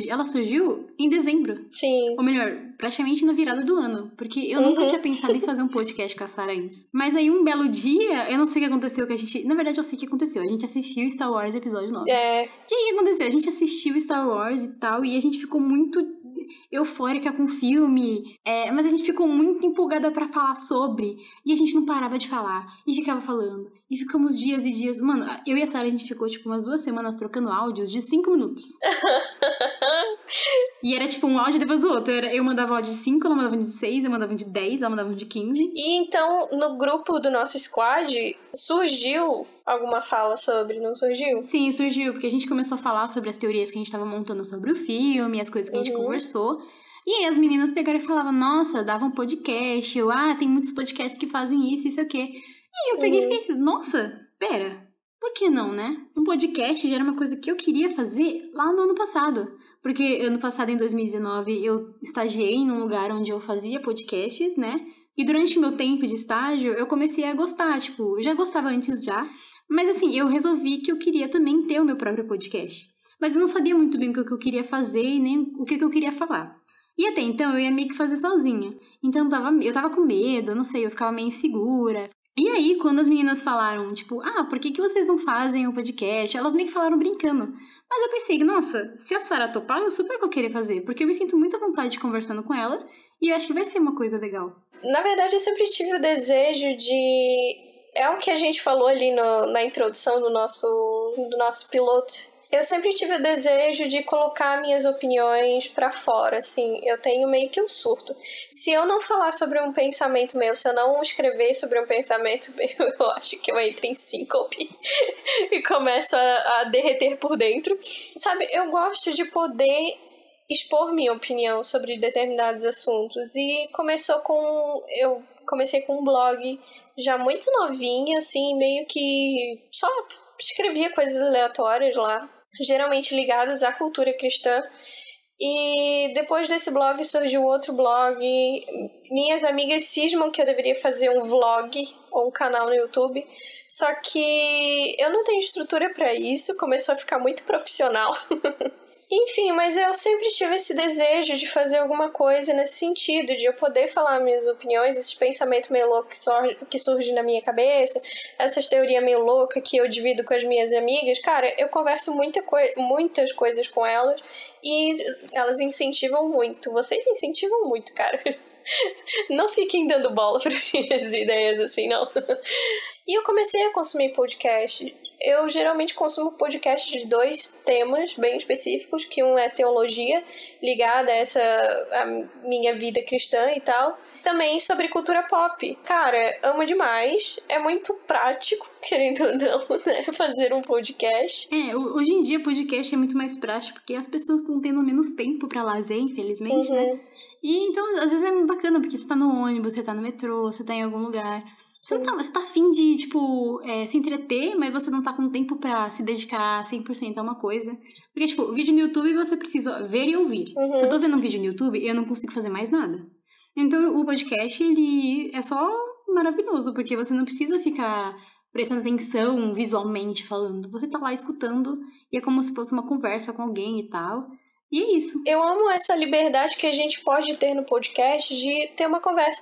ela surgiu em dezembro. Sim. Ou melhor, praticamente na virada do ano. Porque eu nunca tinha pensado em fazer um podcast com a Sara antes. Mas aí um belo dia, eu não sei o que aconteceu, que a gente... Na verdade, eu sei o que aconteceu. A gente assistiu Star Wars Episódio 9. É. O que aconteceu? A gente assistiu Star Wars e tal, e a gente ficou muito eufórica com o filme, mas a gente ficou muito empolgada pra falar sobre, e a gente não parava de falar, e ficava falando, e ficamos dias e dias, mano, eu e a Sara, a gente ficou umas 2 semanas trocando áudios de 5 minutos. E era tipo um áudio depois do outro. Eu mandava áudio de 5, ela mandava um de 6, eu mandava um de 10, ela mandava um de 15. E então, no grupo do nosso squad, surgiu alguma fala sobre, não surgiu? Sim, surgiu, porque a gente começou a falar sobre as teorias que a gente tava montando sobre o filme, as coisas que a gente conversou. E aí as meninas pegaram e falavam, nossa, dava um podcast, tem muitos podcasts que fazem isso e quê. E eu peguei e fiquei assim, nossa, pera, por que não, né? Um podcast já era uma coisa que eu queria fazer lá no ano passado. Porque ano passado, em 2019, eu estagiei em um lugar onde eu fazia podcasts, né? E durante o meu tempo de estágio, eu comecei a gostar, tipo, eu já gostava antes já. Mas assim, eu resolvi que eu queria também ter o meu próprio podcast. Mas eu não sabia muito bem o que eu queria fazer e nem o que eu queria falar. E até então, eu ia meio que fazer sozinha. Então, eu tava com medo, não sei, eu ficava meio insegura. E aí, quando as meninas falaram, tipo, por que vocês não fazem um podcast? Elas meio que falaram brincando. Mas eu pensei, nossa, se a Sarah topar, eu super vou querer fazer. Porque eu me sinto muito à vontade conversando com ela. E eu acho que vai ser uma coisa legal. Na verdade, eu sempre tive o desejo de... É o que a gente falou ali na introdução do nosso piloto. Eu sempre tive o desejo de colocar minhas opiniões pra fora, assim. Eu tenho meio que um surto. Se eu não falar sobre um pensamento meu, se eu não escrever sobre um pensamento meu, eu acho que eu entro em síncope e começo a derreter por dentro. Sabe, eu gosto de poder expor minha opinião sobre determinados assuntos. E eu comecei com um blog já muito novinha, assim, meio que só escrevia coisas aleatórias lá, geralmente ligadas à cultura cristã. E depois desse blog surgiu outro blog. Minhas amigas cismam que eu deveria fazer um vlog ou um canal no YouTube, só que eu não tenho estrutura para isso, começou a ficar muito profissional. Enfim, mas eu sempre tive esse desejo de fazer alguma coisa nesse sentido, de eu poder falar minhas opiniões, esses pensamentos meio loucos que surgem na minha cabeça, essas teorias meio loucas que eu divido com as minhas amigas. Cara, eu converso muitas coisas com elas e elas incentivam muito. Vocês incentivam muito, cara. Não fiquem dando bola para minhas ideias assim, não. E eu comecei a consumir podcast. Eu geralmente consumo podcasts de 2 temas bem específicos, que um é teologia, ligada a minha vida cristã e tal. Também sobre cultura pop. Cara, amo demais. É muito prático, querendo ou não, né? Fazer um podcast. Hoje em dia podcast é muito mais prático, porque as pessoas estão tendo menos tempo pra lazer, infelizmente, né? E então, às vezes é bacana, porque você tá no ônibus, você tá no metrô, você tá em algum lugar. Você tá afim de, tipo, se entreter, mas você não tá com tempo pra se dedicar 100% a uma coisa. Porque, tipo, vídeo no YouTube você precisa ver e ouvir. Se eu tô vendo um vídeo no YouTube, eu não consigo fazer mais nada. Então, o podcast, ele é só maravilhoso, porque você não precisa ficar prestando atenção visualmente falando. Você tá lá escutando e é como se fosse uma conversa com alguém e tal. E é isso. Eu amo essa liberdade que a gente pode ter no podcast de ter uma conversa.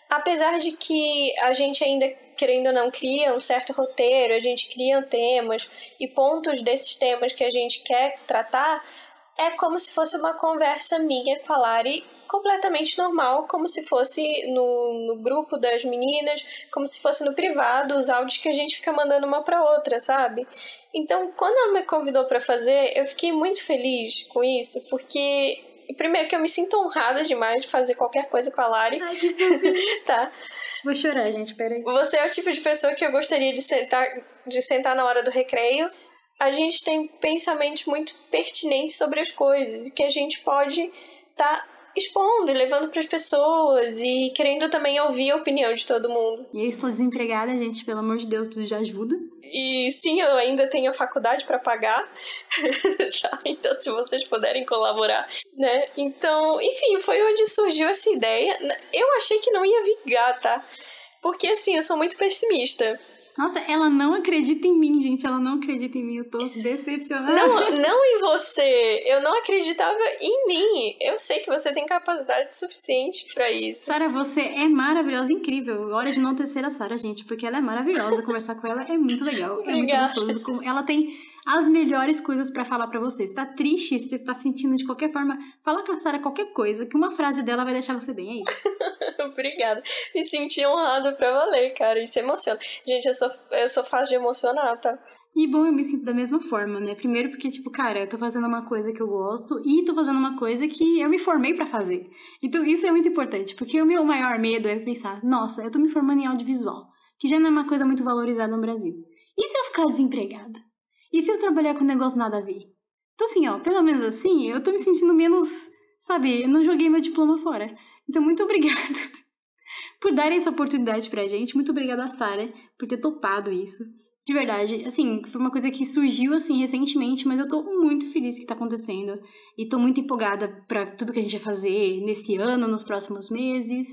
Apesar de que a gente ainda, querendo ou não, cria um certo roteiro, a gente cria temas e pontos desses temas que a gente quer tratar, é como se fosse uma conversa minha com a Lari, completamente normal, como se fosse no grupo das meninas, como se fosse no privado, os áudios que a gente fica mandando uma pra outra, sabe? Então, quando ela me convidou pra fazer, eu fiquei muito feliz com isso, porque... Primeiro que eu me sinto honrada demais de fazer qualquer coisa com a Lari. Ai, que fofinho. Tá. Vou chorar, gente, peraí. Você é o tipo de pessoa que eu gostaria de sentar na hora do recreio. A gente tem pensamentos muito pertinentes sobre as coisas e que a gente pode tá expondo e levando para as pessoas e querendo também ouvir a opinião de todo mundo. E eu estou desempregada, gente, pelo amor de Deus, preciso de ajuda. E sim, eu ainda tenho a faculdade para pagar, tá? Então se vocês puderem colaborar, né? Então, enfim, foi onde surgiu essa ideia. Eu achei que não ia vingar, tá? Porque assim, eu sou muito pessimista. Nossa, ela não acredita em mim, gente. Ela não acredita em mim. Eu tô decepcionada. Não em você. Eu não acreditava em mim. Eu sei que você tem capacidade suficiente pra isso. Sarah, você é maravilhosa, incrível. Hora de não tecer a Sarah, gente, porque ela é maravilhosa. Conversar com ela é muito legal. É muito gostoso. Ela tem as melhores coisas pra falar pra você. Você tá triste, você tá sentindo de qualquer forma, fala com a Sarah qualquer coisa, que uma frase dela vai deixar você bem, é isso. Obrigada. Me senti honrada pra valer, cara. Isso emociona. Gente, eu sou fácil de emocionar, tá? E bom, eu me sinto da mesma forma, né? Primeiro porque, tipo, cara, eu tô fazendo uma coisa que eu gosto e tô fazendo uma coisa que eu me formei pra fazer. Então isso é muito importante, porque o meu maior medo é pensar, nossa, eu tô me formando em audiovisual, que já não é uma coisa muito valorizada no Brasil. E se eu ficar desempregada? E se eu trabalhar com um negócio nada a ver? Então assim, ó, pelo menos assim, eu tô me sentindo menos, sabe, eu não joguei meu diploma fora. Então muito obrigada por darem essa oportunidade pra gente. Muito obrigada a Sarah por ter topado isso. De verdade, assim, foi uma coisa que surgiu, assim, recentemente, mas eu tô muito feliz que tá acontecendo. E tô muito empolgada pra tudo que a gente vai fazer nesse ano, nos próximos meses.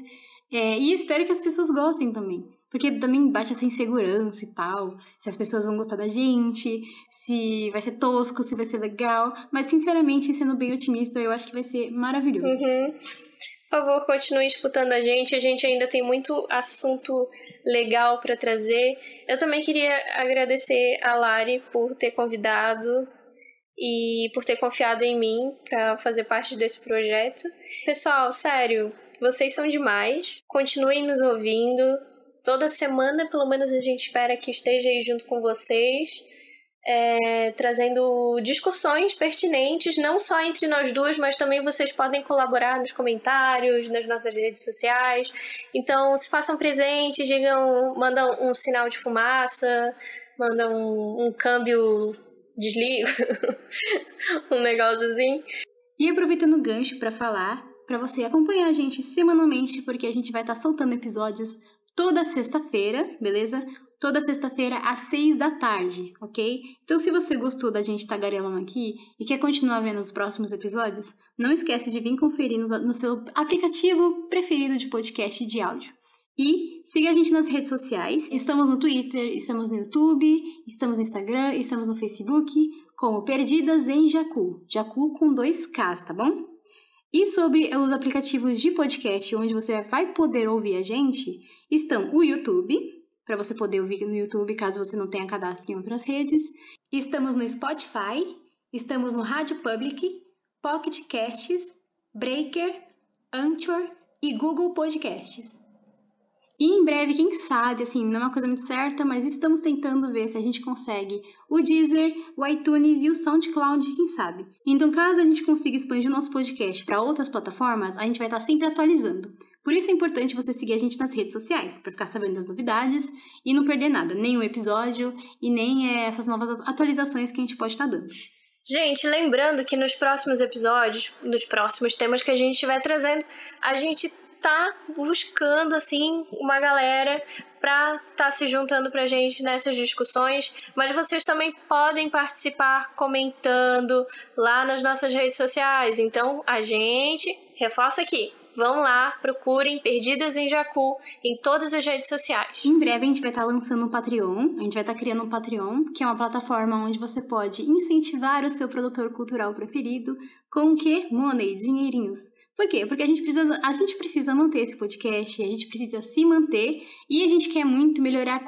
E espero que as pessoas gostem também. Porque também bate essa insegurança e tal. Se as pessoas vão gostar da gente, se vai ser tosco, se vai ser legal. Mas, sinceramente, sendo bem otimista, eu acho que vai ser maravilhoso. Por favor, continue escutando a gente ainda tem muito assunto legal para trazer. Eu também queria agradecer a Lari por ter convidado e por ter confiado em mim para fazer parte desse projeto. Pessoal, sério, vocês são demais. Continuem nos ouvindo. Toda semana, pelo menos, a gente espera que esteja aí junto com vocês. Trazendo discussões pertinentes, não só entre nós duas, mas também vocês podem colaborar nos comentários, nas nossas redes sociais. Então, se façam presentes, mandam um sinal de fumaça, mandam um câmbio desligo, um negócio assim. E aproveitando o gancho para falar, para você acompanhar a gente semanalmente, porque a gente vai estar soltando episódios toda sexta-feira, beleza? Toda sexta-feira às 6 da tarde, ok? Então, se você gostou da gente tagarelando aqui e quer continuar vendo os próximos episódios, não esquece de vir conferir no seu aplicativo preferido de podcast de áudio. E siga a gente nas redes sociais. Estamos no Twitter, estamos no YouTube, estamos no Instagram, estamos no Facebook, como Perdidas em Jacu. Jacu com 2 Ks, tá bom? E sobre os aplicativos de podcast onde você vai poder ouvir a gente, estão o YouTube, para você poder ouvir no YouTube caso você não tenha cadastro em outras redes. Estamos no Spotify, estamos no Rádio Public, Pocket Casts, Breaker, Anchor e Google Podcasts. E em breve, quem sabe, assim, não é uma coisa muito certa, mas estamos tentando ver se a gente consegue o Deezer, o iTunes e o SoundCloud, quem sabe. Então, caso a gente consiga expandir o nosso podcast para outras plataformas, a gente vai estar sempre atualizando. Por isso é importante você seguir a gente nas redes sociais, para ficar sabendo das novidades e não perder nada, nem um episódio e nem essas novas atualizações que a gente pode estar dando. Gente, lembrando que nos próximos episódios, nos próximos temas que a gente estiver trazendo, a gente tá buscando, assim, uma galera pra tá se juntando pra gente nessas discussões, mas vocês também podem participar comentando lá nas nossas redes sociais. Então, a gente reforça aqui. Vão lá, procurem Perdidas em Jacu em todas as redes sociais. Em breve a gente vai estar lançando um Patreon, a gente vai estar criando um Patreon, que é uma plataforma onde você pode incentivar o seu produtor cultural preferido com o quê? Money, dinheirinhos. Por quê? Porque a gente precisa manter esse podcast, a gente precisa se manter e a gente quer muito melhorar a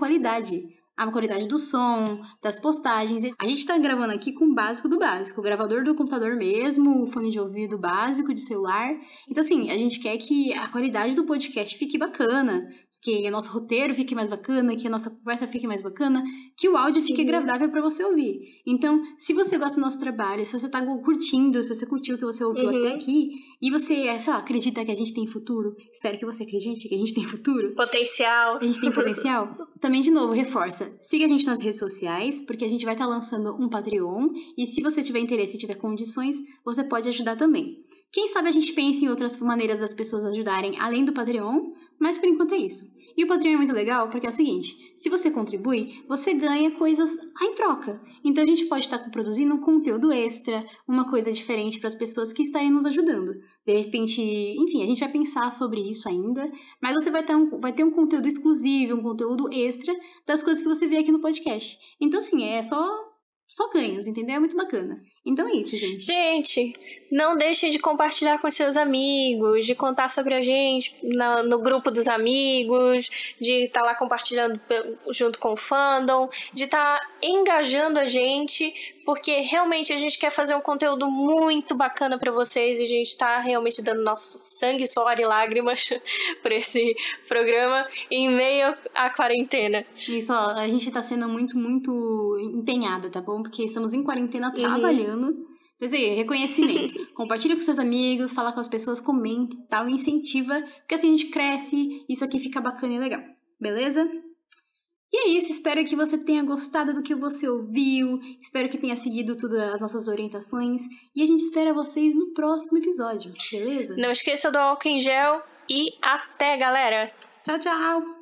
qualidade do som, das postagens. A gente tá gravando aqui com o básico do básico, o gravador do computador mesmo, o fone de ouvido básico de celular. Então, assim, a gente quer que a qualidade do podcast fique bacana, que o nosso roteiro fique mais bacana, que a nossa conversa fique mais bacana, que o áudio fique agradável para você ouvir. Então, se você gosta do nosso trabalho, se você tá curtindo, se você curtiu o que você ouviu até aqui, e você, sei lá, acredita que a gente tem futuro, espero que você acredite que a gente tem futuro. Potencial. A gente tem potencial. Também, de novo, reforça. Siga a gente nas redes sociais, porque a gente vai estar lançando um Patreon, e se você tiver interesse e tiver condições, você pode ajudar também. Quem sabe a gente pense em outras maneiras das pessoas ajudarem, além do Patreon, mas por enquanto é isso. E o Patreon é muito legal porque é o seguinte, se você contribui, você ganha coisas em troca. Então a gente pode estar produzindo um conteúdo extra, uma coisa diferente para as pessoas que estarem nos ajudando. De repente, enfim, a gente vai pensar sobre isso ainda, mas você vai ter um conteúdo exclusivo, um conteúdo extra das coisas que você vê aqui no podcast. Então assim, é só só ganhos, entendeu? É muito bacana. Então é isso, gente. Gente, não deixem de compartilhar com seus amigos, de contar sobre a gente no grupo dos amigos, de estar lá compartilhando junto com o fandom, de estar engajando a gente, porque realmente a gente quer fazer um conteúdo muito bacana para vocês e a gente tá realmente dando nosso sangue, suor e lágrimas por esse programa em meio à quarentena. Isso, ó, a gente tá sendo muito, muito empenhada, tá bom? Porque estamos em quarentena trabalhando. Mas aí, reconhecimento. Compartilha com seus amigos, fala com as pessoas, comenta e tal, incentiva, porque assim a gente cresce, isso aqui fica bacana e legal, beleza? E é isso, espero que você tenha gostado do que você ouviu, espero que tenha seguido todas as nossas orientações, e a gente espera vocês no próximo episódio, beleza? Não esqueça do álcool em gel e até, galera! Tchau, tchau!